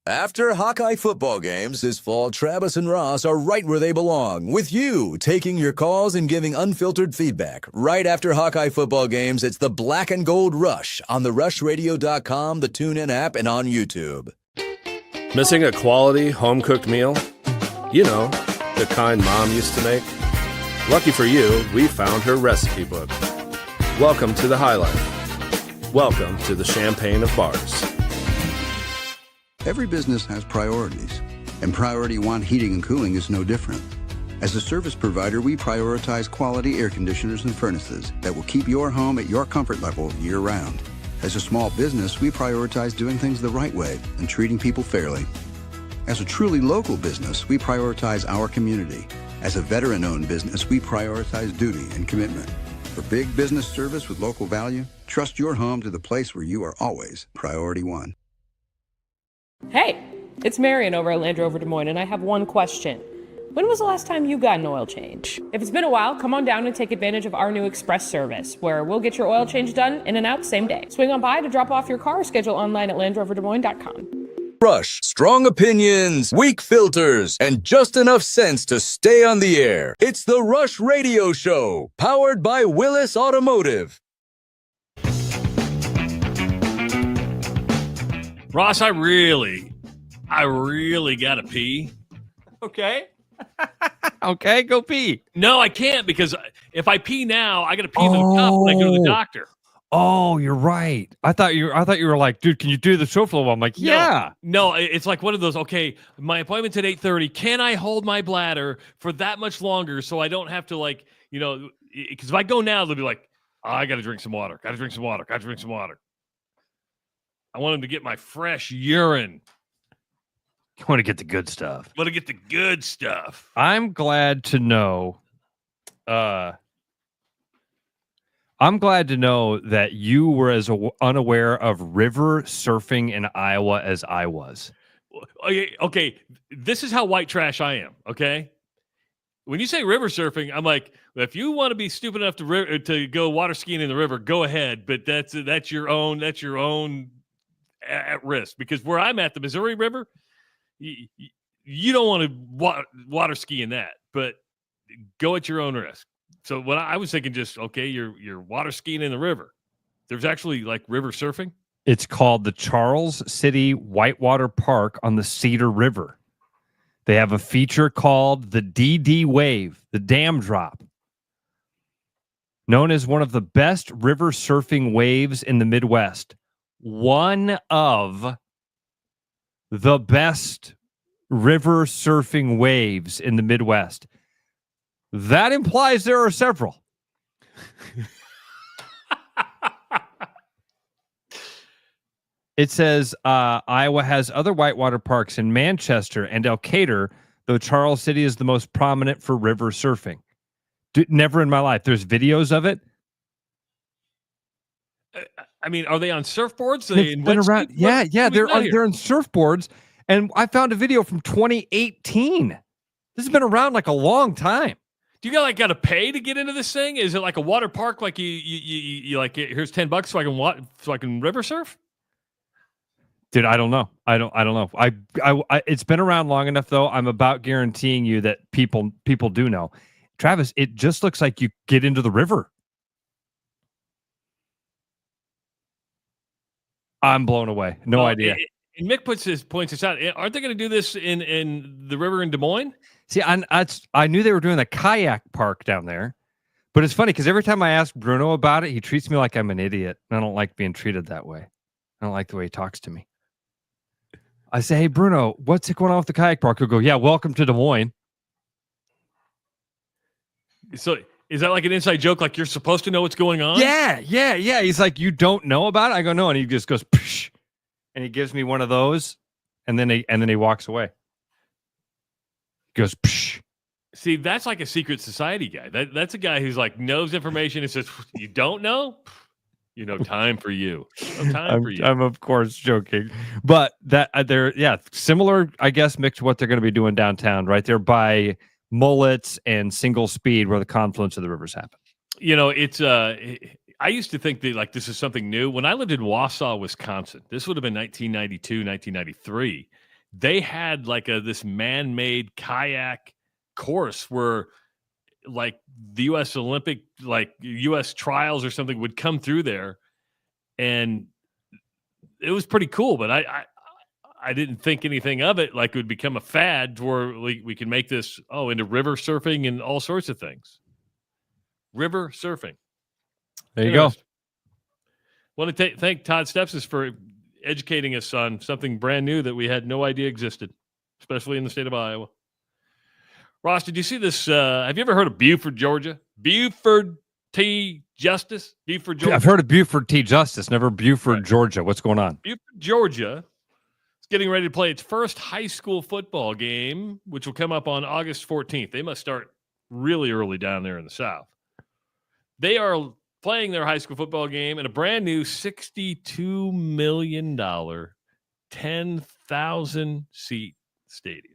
After Hawkeye football games this fall, Travis and Ross are right where they belong, with you taking your calls and giving unfiltered feedback. Right after Hawkeye football games, it's the Black and Gold Rush on the rushradio.com, the TuneIn app, and on YouTube. Missing a quality home-cooked meal? You know, the kind Mom used to make? Lucky for you, we found her recipe book. Welcome to the High Life. Welcome to the Champagne of Bars. Every business has priorities, and Priority One Heating and Cooling is no different. As a service provider, we prioritize quality air conditioners and furnaces that will keep your home at your comfort level year-round. As a small business, we prioritize doing things the right way and treating people fairly. As a truly local business, we prioritize our community. As a veteran-owned business, we prioritize duty and commitment. For big business service with local value, trust your home to the place where you are always Priority One. Hey, it's Marion over at Land Rover Des Moines, and I have one question. When was the last time you got an oil change? If it's been a while, come on down and take advantage of our new express service, where we'll get your oil change done in and out same day. Swing on by to drop off your car or schedule online at LandRoverDesMoines.com. Rush, strong opinions, weak filters, and just enough sense to stay on the air. It's the Rush Radio Show, powered by Willis Automotive. Ross, I really gotta pee. Okay. Okay, go pee. No, I can't, because if I pee now, I gotta pee in the cup when I go to the doctor. Oh, you're right. I thought you were like, dude, can you do the show flow? I'm like, yeah. No, it's like one of those, okay, my appointment's at 8:30. Can I hold my bladder for that much longer so I don't have to, like, you know, because if I go now, they'll be like, oh, I gotta drink some water. I want him to get my fresh urine. You want to get the good stuff. I'm glad to know. I'm glad to know that you were as unaware of river surfing in Iowa as I was. Okay, this is how white trash I am, okay? When you say river surfing, I'm like, if you want to be stupid enough to go water skiing in the river, go ahead, but that's your own at risk, because where I'm at, the Missouri River, you don't want to water ski in that, but go at your own risk. So what I was thinking, just, okay, you're water skiing in the river. There's actually like river surfing. It's called the Charles City Whitewater Park on the Cedar River. They have a feature called the DD Wave, the Dam Drop, known as one of the best river surfing waves in the Midwest. One of the best river surfing waves in the Midwest. That implies there are several. It says Iowa has other whitewater parks in Manchester and Decatur, though Charles City is the most prominent for river surfing. Never in my life. There's videos of it. I mean, are they on surfboards? Are They've been around. Yeah. They're on surfboards. And I found a video from 2018. This has been around like a long time. Do you got to pay to get into this thing? Is it like a water park? Like you like, here's $10 so I can river surf? Dude, I don't know. I don't know. I it's been around long enough though. I'm about guaranteeing you that people do know. Travis, it just looks like you get into the river. I'm blown away. No idea. And Mick points this out. Aren't they going to do this in the river in Des Moines? See, I knew they were doing a kayak park down there, but it's funny because every time I ask Bruno about it, he treats me like I'm an idiot. And I don't like being treated that way. I don't like the way he talks to me. I say, hey, Bruno, what's it going on with the kayak park? He'll go, yeah, welcome to Des Moines. So is that like an inside joke? Like you're supposed to know what's going on? Yeah. He's like, you don't know about it? I go, no. And he just goes, psh, and he gives me one of those. And then he walks away. He goes, psh. See, that's like a secret society guy. That's a guy who's like knows information and says, you don't know? Time for you. No time for you. I'm of course joking, but that they're similar, I guess, mixed to what they're going to be doing downtown, right there by Mullets and Single Speed, where the confluence of the rivers happen. It's I used to think that like this is something new. When I lived in Wausau, Wisconsin, this would have been 1992, 1993. They had like this man-made kayak course where like the U.S. Olympic, like U.S. trials or something would come through there, and it was pretty cool. But I didn't think anything of it like it would become a fad where we can make this into river surfing and all sorts of things. River surfing. There you go. Want to thank Todd Stepsis for educating us on something brand new that we had no idea existed, especially in the state of Iowa. Ross, did you see this? Have you ever heard of Buford, Georgia? Buford T. Justice? Buford, Georgia? I've heard of Buford T. Justice, never Buford, Georgia. What's going on? Buford, Georgia is getting ready to play its first high school football game, which will come up on August 14th. They must start really early down there in the South. They are playing their high school football game in a brand new $62 million, 10,000-seat stadium.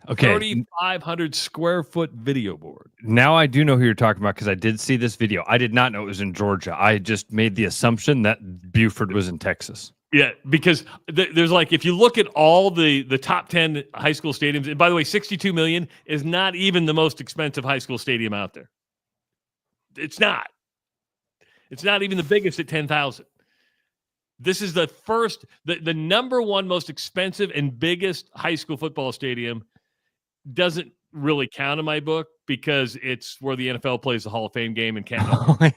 Okay. 3,500 square foot video board. Now I do know who you're talking about because I did see this video. I did not know it was in Georgia. I just made the assumption that Buford was in Texas. Yeah, because there's like, if you look at all the top 10 high school stadiums, and by the way, $62 million is not even the most expensive high school stadium out there. It's not. It's not even the biggest at 10,000. This is the first, the number one most expensive and biggest high school football stadium. Doesn't really count in my book because it's where the NFL plays the Hall of Fame game in Canada.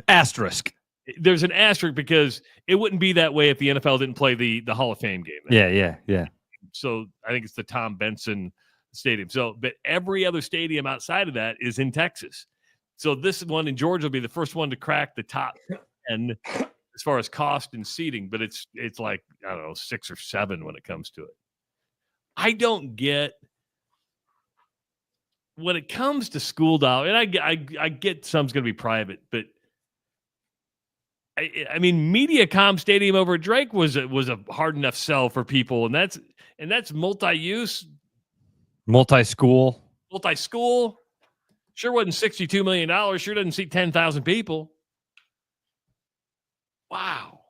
Asterisk. There's an asterisk because it wouldn't be that way if the NFL didn't play the Hall of Fame game. Yeah. So I think it's the Tom Benson Stadium. So, but every other stadium outside of that is in Texas. So this one in Georgia will be the first one to crack the top 10 as far as cost and seating, but it's like, I don't know, 6 or 7 when it comes to it. I don't get when it comes to school dollar, and I get some's going to be private, but I mean, Mediacom Stadium over at Drake was a hard enough sell for people, and that's multi-use, multi-school. Sure wasn't $62 million. Sure doesn't seat 10,000 people. Wow.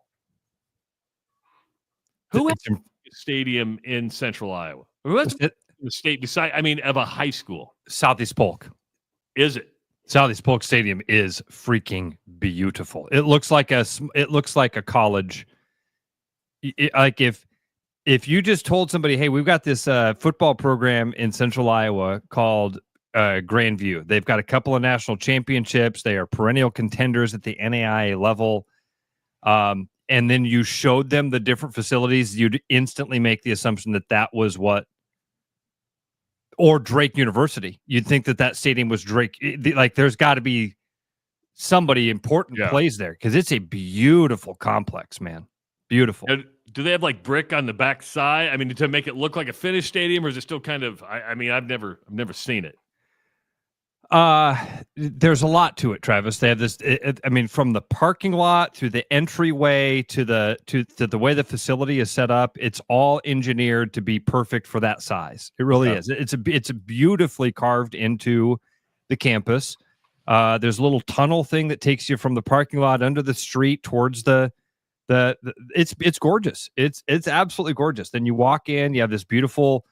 Who has a stadium in Central Iowa? Who has the state beside? I mean, of a high school. Southeast Polk. Is it? Southeast Polk Stadium is freaking beautiful. It looks like a college. Like if you just told somebody, hey, we've got this football program in Central Iowa called Grandview. They've got a couple of national championships. They are perennial contenders at the NAIA level. And then you showed them the different facilities, you'd instantly make the assumption that was what or Drake University. You'd think that stadium was Drake. Like there's got to be somebody important plays there because it's a beautiful complex, man. Beautiful. And do they have like brick on the back side? I mean, to make it look like a finished stadium, or is it still kind of? I mean, I've never seen it. There's a lot to it, Travis. They have this. I mean, from the parking lot through the entryway to the way the facility is set up, it's all engineered to be perfect for that size. It really is. It's beautifully carved into the campus. There's a little tunnel thing that takes you from the parking lot under the street towards it's gorgeous. It's absolutely gorgeous. Then you walk in, you have this beautiful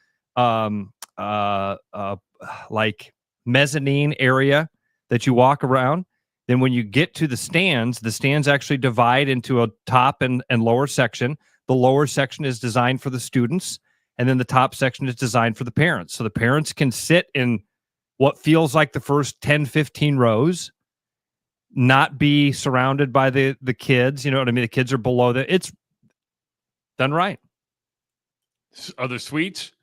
like mezzanine area that you walk around. Then when you get to the stands actually divide into a top and lower section. The lower section is designed for the students, and then the top section is designed for the parents. So the parents can sit in what feels like the first 10, 15 rows, not be surrounded by the kids. You know what I mean? The kids are below it's done right. Are there suites?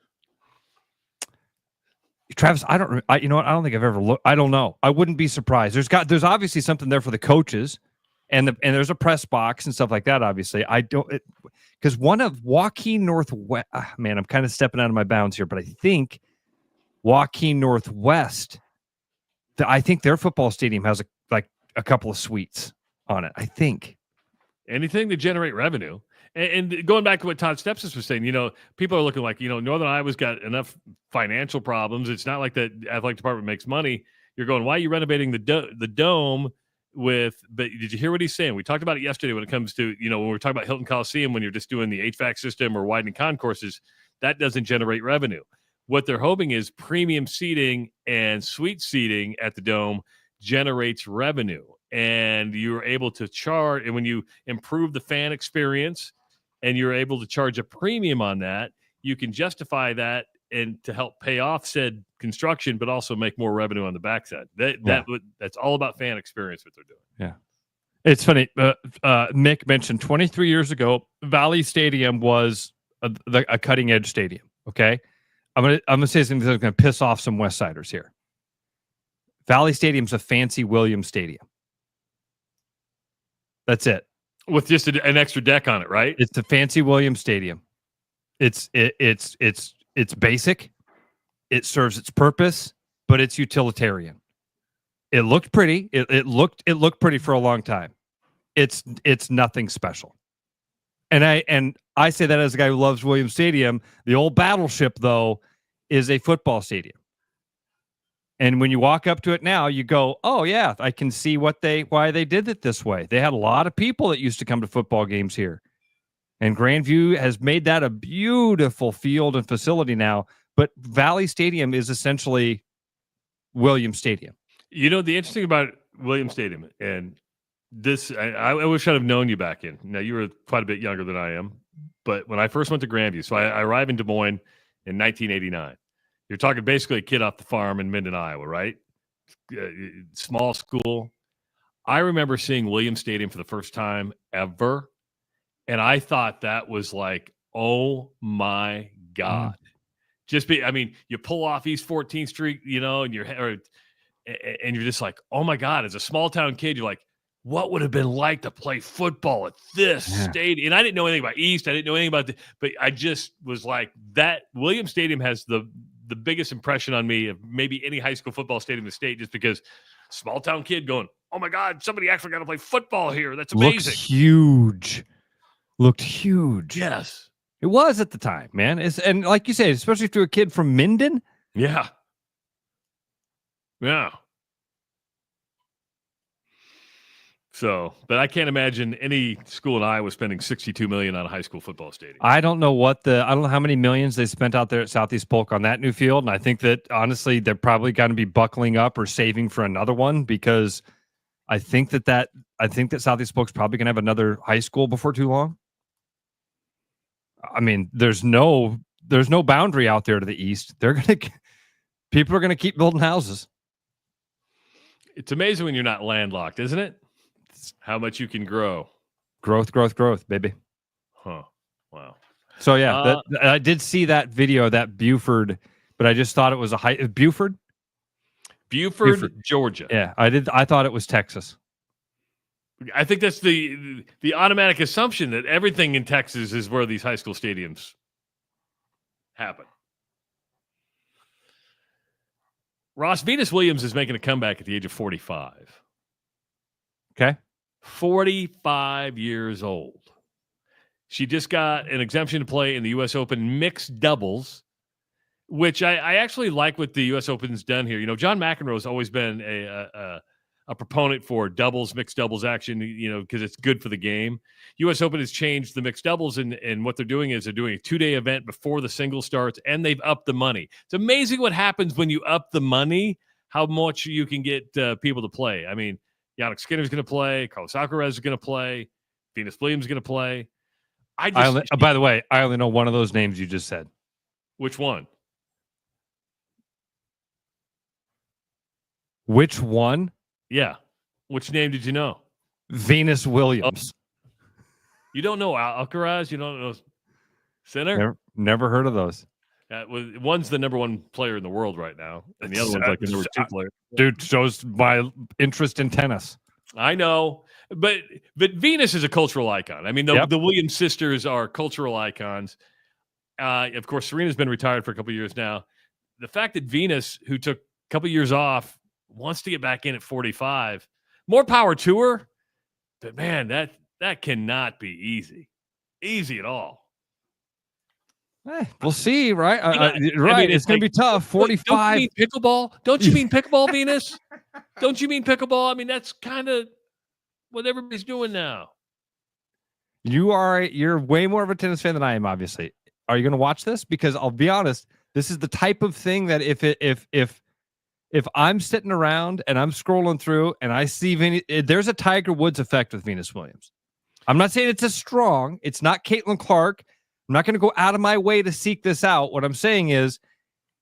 Travis, you know what? I don't think I've ever looked. I don't know. I wouldn't be surprised. There's obviously something there for the coaches, and there's a press box and stuff like that. Obviously, because one of Joaquin Northwest. Man, I'm kind of stepping out of my bounds here, but I think Joaquin Northwest. I think their football stadium has a couple of suites on it. I think anything to generate revenue. And going back to what Todd Stepsis was saying, people are looking like, Northern Iowa's got enough financial problems. It's not like the athletic department makes money. You're going, why are you renovating the dome but did you hear what he's saying? We talked about it yesterday when it comes to, when we're talking about Hilton Coliseum, when you're just doing the HVAC system or widening concourses, that doesn't generate revenue. What they're hoping is premium seating and suite seating at the dome generates revenue. And you're able to charge, and when you improve the fan experience, and you're able to charge a premium on that, you can justify that and to help pay off said construction, but also make more revenue on the backside. That's all about fan experience, what they're doing. Yeah. It's funny. Mick mentioned 23 years ago, Valley Stadium was a cutting edge stadium. Okay. I'm gonna say something that's going to piss off some West Siders here. Valley Stadium's a fancy Williams Stadium. That's it. With just an extra deck on it, right? It's a fancy Williams Stadium. It's basic. It serves its purpose, but it's utilitarian. It looked pretty. It looked pretty for a long time. It's nothing special. And I say that as a guy who loves Williams Stadium. The old Battleship, though, is a football stadium. And when you walk up to it now, you go, oh, yeah, I can see why they did it this way. They had a lot of people that used to come to football games here. And Grandview has made that a beautiful field and facility now. But Valley Stadium is essentially Williams Stadium. The interesting about Williams Stadium, and this, I wish I'd have known you back in. Now, you were quite a bit younger than I am. But when I first went to Grandview, so I arrived in Des Moines in 1989. You're talking basically a kid off the farm in Minden, Iowa, right? Small school. I remember seeing Williams Stadium for the first time ever, and I thought that was like, oh my God. You pull off East 14th Street, and you're just like, oh my God. As a small town kid, you're like, what would have been like to play football at this stadium? And I didn't know anything about East. I didn't know anything about but I just was like, that Williams Stadium has the biggest impression on me of maybe any high school football stadium in the state, just because small town kid going, oh my God, somebody actually got to play football here. That's amazing. Looked huge. Yes. It was at the time, man. And like you said, especially to a kid from Minden. Yeah. Yeah. So, but I can't imagine any school in Iowa spending $62 million on a high school football stadium. I don't know how many millions they spent out there at Southeast Polk on that new field. And I think that honestly, they're probably going to be buckling up or saving for another one, because I think that Southeast Polk's probably going to have another high school before too long. I mean, there's no boundary out there to the east. People are going to keep building houses. It's amazing when you're not landlocked, isn't it? How much you can grow. Growth, baby. Huh. Wow. So, yeah, I did see that video, that Buford but I just thought it was Buford, Georgia. Yeah, I thought it was Texas. I think that's the automatic assumption that everything in Texas is where these high school stadiums happen. Ross, Venus Williams is making a comeback at the age of 45. Okay. 45 years old. She just got an exemption to play in the U.S. Open mixed doubles, which I actually like what the U.S. Open's done here. You know, John McEnroe has always been a proponent for doubles, mixed doubles action, you know, because it's good for the game. U.S. Open has changed the mixed doubles, and what they're doing is they're doing a 2-day event before the single starts, and they've upped the money. It's amazing what happens when you up the money, how much you can get people to play. I mean, Yannick Skinner's going to play, Carlos Alcaraz is going to play, Venus Williams is going to play. By the way, I only know one of those names you just said. Which one? Which one? Yeah. Which name did you know? Venus Williams. You don't know Alcaraz? You don't know Sinner? Never heard of those. One's the number one player in the world right now, and the other one's like the number 2 player. Dude, shows my interest in tennis. I know, but Venus is a cultural icon. I mean, the Williams sisters are cultural icons. Of course, Serena's been retired for a couple of years now. The fact that Venus, who took a couple of years off, wants to get back in at 45, more power to her. But man, that cannot be easy at all. We'll see, right? I mean, it's going to be tough. 45. Don't you mean pickleball? Don't you mean pickleball, Venus? Don't you mean pickleball? I mean, that's kind of what everybody's doing now. You're way more of a tennis fan than I am, obviously. Are you going to watch this? Because I'll be honest, this is the type of thing that if I'm sitting around and I'm scrolling through and I see there's a Tiger Woods effect with Venus Williams. I'm not saying it's as strong. It's not Caitlin Clark. I'm not going to go out of my way to seek this out. What I'm saying is,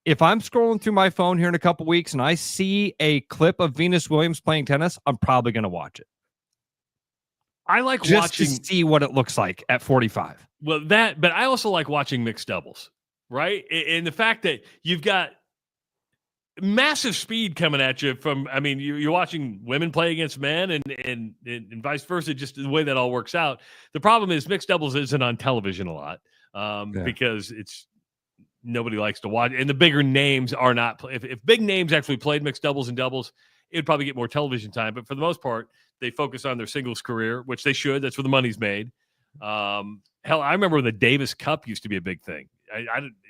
if I'm scrolling through my phone here in a couple weeks and I see a clip of Venus Williams playing tennis, I'm probably going to watch it. I like just watching to see what it looks like at 45. Well, but I also like watching mixed doubles, right? And the fact that you've got massive speed coming at you from, I mean, you're watching women play against men and vice versa, just the way that all works out. The problem is mixed doubles isn't on television a lot because nobody likes to watch. And the bigger names are not, if big names actually played mixed doubles and doubles, it'd probably get more television time. But for the most part, they focus on their singles career, which they should. That's where the money's made. Hell, I remember when the Davis Cup used to be a big thing.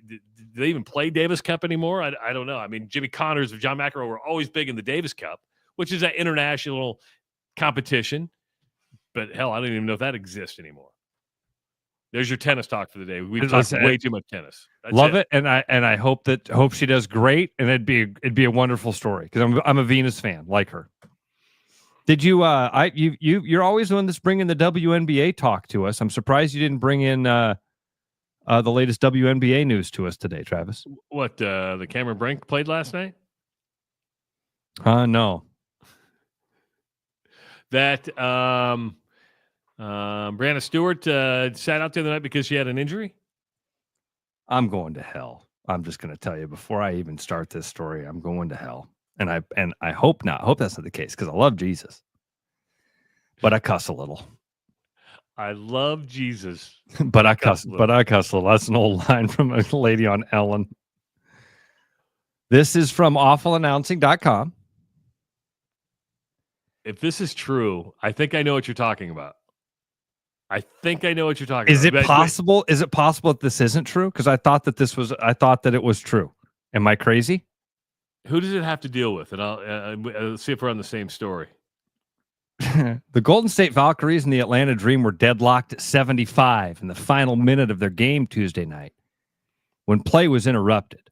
Do they even play Davis Cup anymore? I don't know. I mean, Jimmy Connors and John McEnroe were always big in the Davis Cup, which is an international competition. But hell, I don't even know if that exists anymore. There's your tennis talk for the day. We've talked way too much tennis. That's Love it, and I hope she does great, and it'd be a wonderful story because I'm a Venus fan like her. Did you? You're always the one that's bringing the WNBA talk to us. I'm surprised you didn't bring in the latest WNBA news to us today, Travis. What, the Cameron Brink played last night? No. That Brianna Stewart sat out the other night because she had an injury? I'm going to hell. I'm just going to tell you before I even start this story, I'm going to hell. And I hope not. I hope that's not the case because I love Jesus. But I cuss a little. I love Jesus. But I cuss a little. That's an old line from a lady on Ellen. This is from awfulannouncing.com. If this is true, I think I know what you're talking about. Is it possible? Is it possible that this isn't true? Because I thought that it was true. Am I crazy? Who does it have to deal with? And I'll see if we're on the same story. The Golden State Valkyries and the Atlanta Dream were deadlocked at 75 in the final minute of their game Tuesday night when play was interrupted.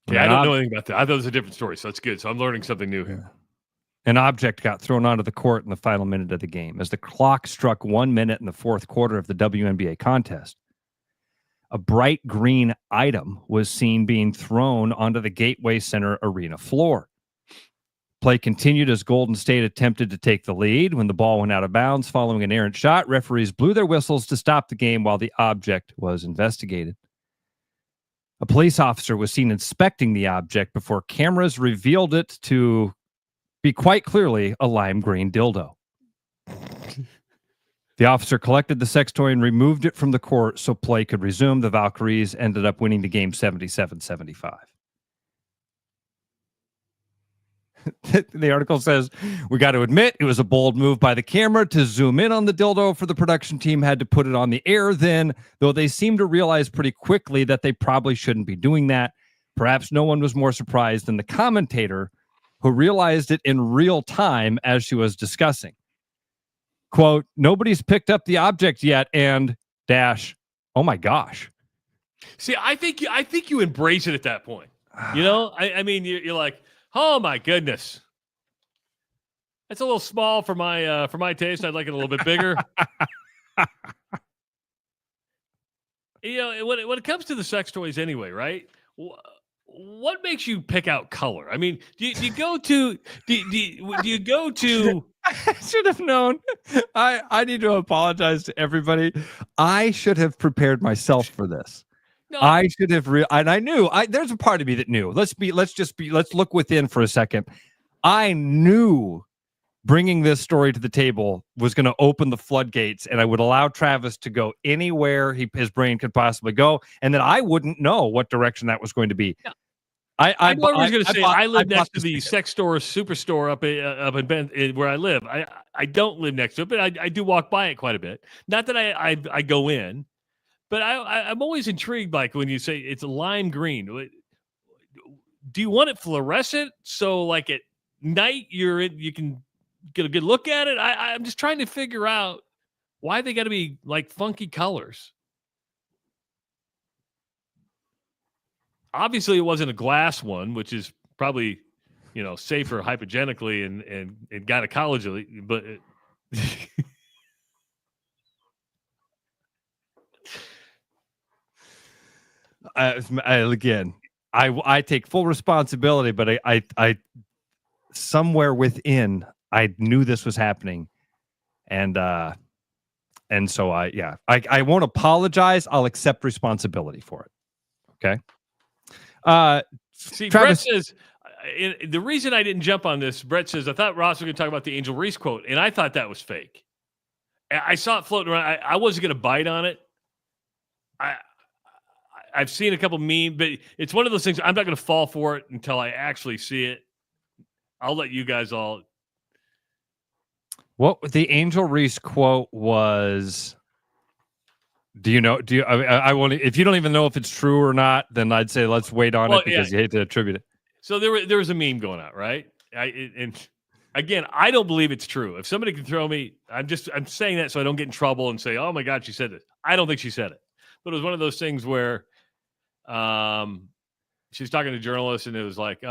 Yeah, I don't know anything about that. I thought it was a different story, so that's good. So I'm learning something new here. An object got thrown onto the court in the final minute of the game. As the clock struck 1 minute in the fourth quarter of the WNBA contest, a bright green item was seen being thrown onto the Gateway Center arena floor. Play continued as Golden State attempted to take the lead. When the ball went out of bounds following an errant shot, referees blew their whistles to stop the game while the object was investigated. A police officer was seen inspecting the object before cameras revealed it to be quite clearly a lime green dildo. The officer collected the sex toy and removed it from the court so play could resume. The Valkyries ended up winning the game 77-75. The article says, we got to admit, it was a bold move by the camera to zoom in on the dildo, for the production team had to put it on the air then, though they seemed to realize pretty quickly that they probably shouldn't be doing that. Perhaps no one was more surprised than the commentator, who realized it in real time as she was discussing. Quote, nobody's picked up the object yet, and dash, oh my gosh. See, I think you embrace it at that point. You know, I mean, you're like, oh my goodness, that's a little small for my taste. I'd like it a little bit bigger. You know, when it comes to the sex toys, anyway, right? What makes you pick out color? I mean, do you go to do you go to? I should have known. I need to apologize to everybody. I should have prepared myself for this. No. I should have and I knew. There's a part of me that knew. Let's look within for a second. I knew bringing this story to the table was going to open the floodgates, and I would allow Travis to go anywhere his brain could possibly go, and that I wouldn't know what direction that was going to be. Yeah. I was going to say I live next to the sex store superstore up in Ben, where I live. I don't live next to it, but I do walk by it quite a bit. Not that I go in, but I'm always intrigued. Like when you say it's a lime green, do you want it fluorescent so like at night you can get a good look at it? I'm just trying to figure out why they got to be like funky colors. Obviously, it wasn't a glass one, which is probably, safer hypogenically and gynecologically. But again, I take full responsibility, but I somewhere within I knew this was happening, and so I won't apologize. I'll accept responsibility for it. Okay. See, Travis, Brett says, the reason I didn't jump on this, Brett says, I thought Ross was going to talk about the Angel Reese quote, and I thought that was fake. I saw it floating around. I wasn't going to bite on it. I've seen a couple memes, but it's one of those things. I'm not going to fall for it until I actually see it. I'll let you guys all. What the Angel Reese quote was. I won't, if you don't even know if it's true or not, then I'd say let's wait on it because you hate to attribute it. So there was a meme going out, right? And again, I don't believe it's true. If somebody can throw me, I'm saying that so I don't get in trouble and say, oh my God, she said this. I don't think she said it. But it was one of those things where she was talking to journalists and it was like,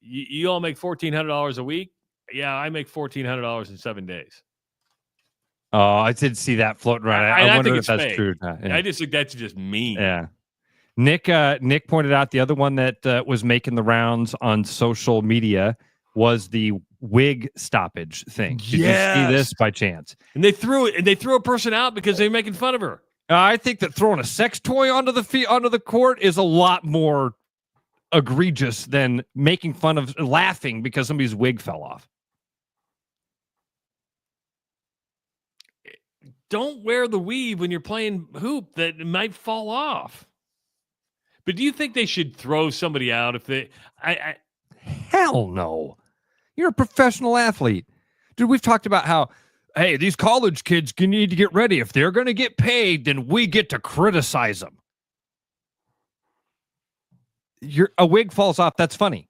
you all make $1,400 a week? Yeah, I make $1,400 in 7 days. Oh, I did see that floating around. I wonder if that's fake. True. Yeah. I just think that's just mean. Yeah. Nick pointed out the other one that was making the rounds on social media was the wig stoppage thing. Did you see this by chance? And they threw a person out because they were making fun of her. I think that throwing a sex toy onto the court is a lot more egregious than making fun of laughing because somebody's wig fell off. Don't wear the weave when you're playing hoop that might fall off. But do you think they should throw somebody out if they? Hell no. You're a professional athlete. Dude, we've talked about how, hey, these college kids need to get ready. If they're going to get paid, then we get to criticize them. A wig falls off. That's funny.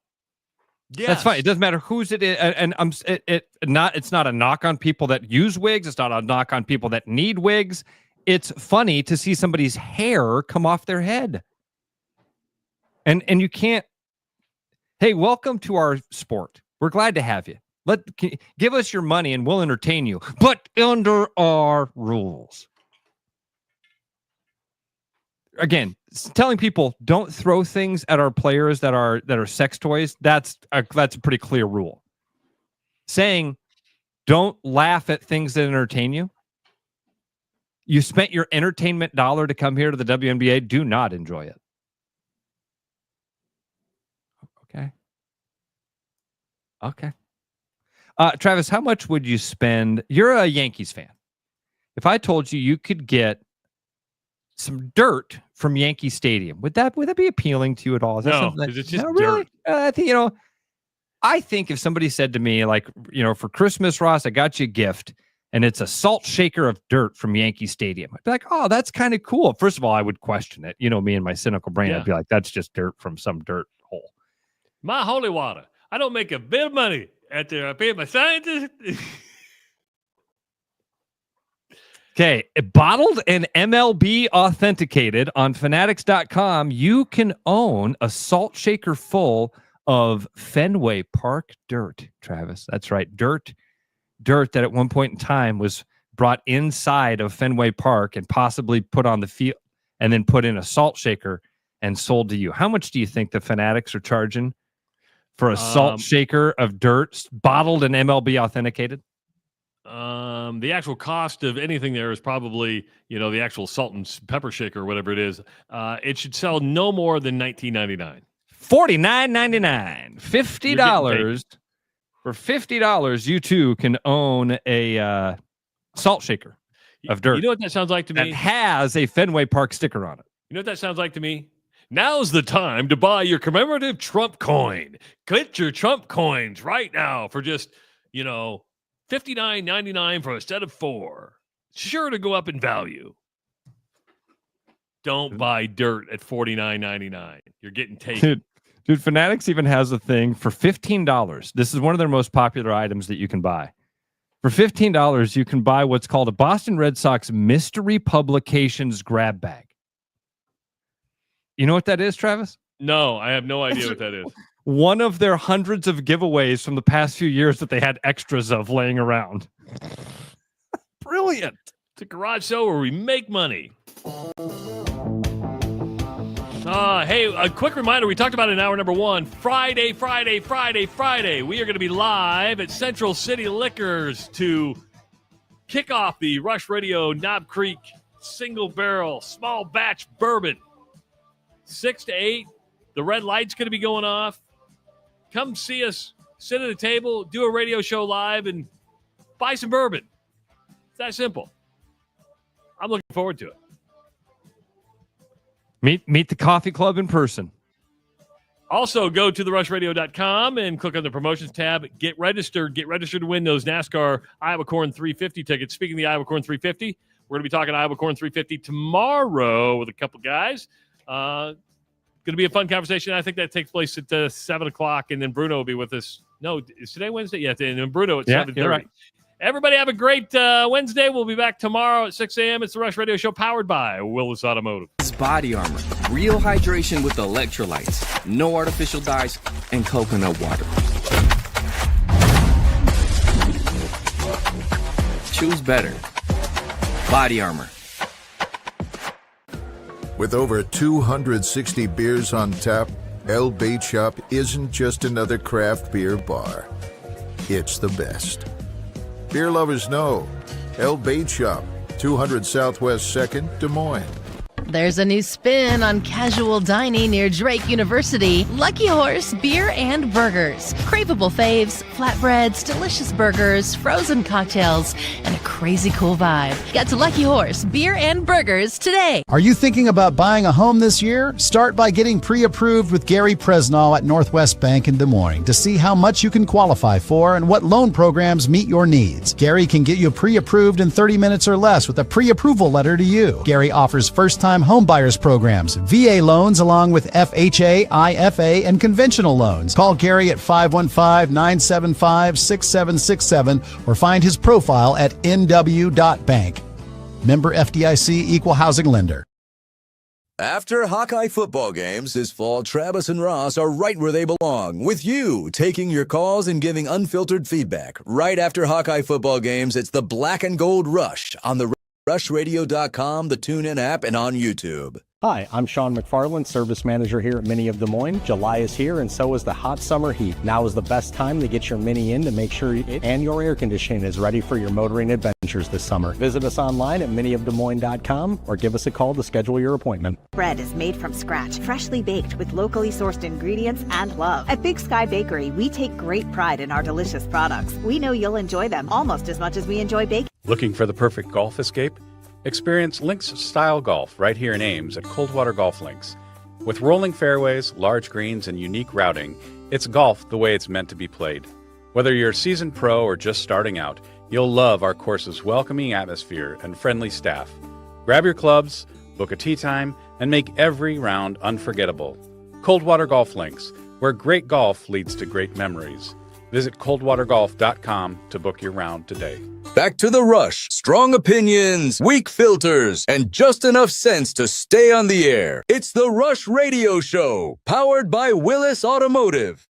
Yes. That's fine. It doesn't matter whose it is, and it's not a knock on people that use wigs. It's not a knock on people that need wigs. It's funny to see somebody's hair come off their head, and you can't. Hey, welcome to our sport. We're glad to have you. Give us your money and we'll entertain you, but under our rules. Again, telling people don't throw things at our players that are sex toys, that's a pretty clear rule. Saying don't laugh at things that entertain you, You spent your entertainment dollar to come here to the WNBA. Do not enjoy it. Okay. Travis, how much would you spend? You're a Yankees fan. If I told you you could get some dirt from Yankee Stadium, would that be appealing to you at all? Is that No, something because it's just dirt. really? I think if somebody said to me, like, for Christmas, Ross, I got you a gift, and it's a salt shaker of dirt from Yankee Stadium, I'd be like, oh, that's kind of cool. First of all, I would question it. Me and my cynical brain, Yeah. I'd be like, that's just dirt from some dirt hole. My holy water. I don't make a bit of money out there. I pay my scientists. Okay, bottled and MLB authenticated on Fanatics.com, you can own a salt shaker full of Fenway Park dirt, Travis. That's right, dirt that at one point in time was brought inside of Fenway Park and possibly put on the field and then put in a salt shaker and sold to you. How much do you think the Fanatics are charging for a salt shaker of dirt, bottled and MLB authenticated? The actual cost of anything there is probably, the actual salt and pepper shaker or whatever it is. It should sell no more than $19.99. $49.99. $50. For $50, you too can own a salt shaker of dirt. You know what that sounds like to me? That has a Fenway Park sticker on it. You know what that sounds like to me? Now's the time to buy your commemorative Trump coin. Get your Trump coins right now for just, $59.99 for a set of 4. Sure to go up in value. Don't buy dirt at $49.99. You're getting taken. Dude, Fanatics even has a thing for $15. This is one of their most popular items that you can buy. For $15, you can buy what's called a Boston Red Sox Mystery Publications grab bag. You know what that is, Travis? No, I have no idea what that is. One of their hundreds of giveaways from the past few years that they had extras of laying around. Brilliant. It's a garage sale where we make money. Hey, a quick reminder. We talked about it in hour number 1. Friday. We are going to be live at Central City Liquors to kick off the Rush Radio Knob Creek single barrel small batch bourbon. 6 to 8. The red light's going to be going off. Come see us, sit at a table, do a radio show live, and buy some bourbon. It's that simple. I'm looking forward to it. Meet the coffee club in person. Also, go to therushradio.com and click on the promotions tab. Get registered. Get registered to win those NASCAR Iowa Corn 350 tickets. Speaking of the Iowa Corn 350, we're going to be talking Iowa Corn 350 tomorrow with a couple guys. Going to be a fun conversation. I think that takes place at 7 o'clock, and then Bruno will be with us. No, is today Wednesday? Yeah, and then Bruno at 7:30. Right. Everybody have a great Wednesday. We'll be back tomorrow at 6 a.m. It's the Rush Radio Show powered by Willis Automotive. It's Body Armor. Real hydration with electrolytes. No artificial dyes and coconut water. Choose better. Body Armor. With over 260 beers on tap, El Bait Shop isn't just another craft beer bar. It's the best. Beer lovers know. El Bait Shop, 200 Southwest 2nd, Des Moines. There's a new spin on casual dining near Drake University. Lucky Horse Beer and Burgers. Craveable faves, flatbreads, delicious burgers, frozen cocktails, and a crazy cool vibe. Get to Lucky Horse Beer and Burgers today. Are you thinking about buying a home this year? Start by getting pre-approved with Gary Presnall at Northwest Bank in Des Moines to see how much you can qualify for and what loan programs meet your needs. Gary can get you pre-approved in 30 minutes or less with a pre-approval letter to you. Gary offers first-time home buyers programs, VA loans along with FHA, IFA, and conventional loans. Call Gary at 515-975-6767 or find his profile at nw.bank. Member FDIC Equal Housing Lender. After Hawkeye football games this fall, Travis and Ross are right where they belong, with you taking your calls and giving unfiltered feedback. Right after Hawkeye football games, it's the Black and Gold Rush on the RushRadio.com, the TuneIn app, and on YouTube. Hi, I'm Sean McFarland, Service Manager here at Mini of Des Moines. July is here and so is the hot summer heat. Now is the best time to get your Mini in to make sure it and your air conditioning is ready for your motoring adventures this summer. Visit us online at miniofdesmoines.com or give us a call to schedule your appointment. Bread is made from scratch, freshly baked with locally sourced ingredients and love. At Big Sky Bakery, we take great pride in our delicious products. We know you'll enjoy them almost as much as we enjoy baking. Looking for the perfect golf escape? Experience links-style golf right here in Ames at Coldwater Golf Links. With rolling fairways, large greens, and unique routing, it's golf the way it's meant to be played. Whether you're a seasoned pro or just starting out, you'll love our course's welcoming atmosphere and friendly staff. Grab your clubs, book a tee time, and make every round unforgettable. Coldwater Golf Links, where great golf leads to great memories. Visit coldwatergolf.com to book your round today. Back to the rush. Strong opinions, weak filters, and just enough sense to stay on the air. It's the Rush Radio Show, powered by Willis Automotive.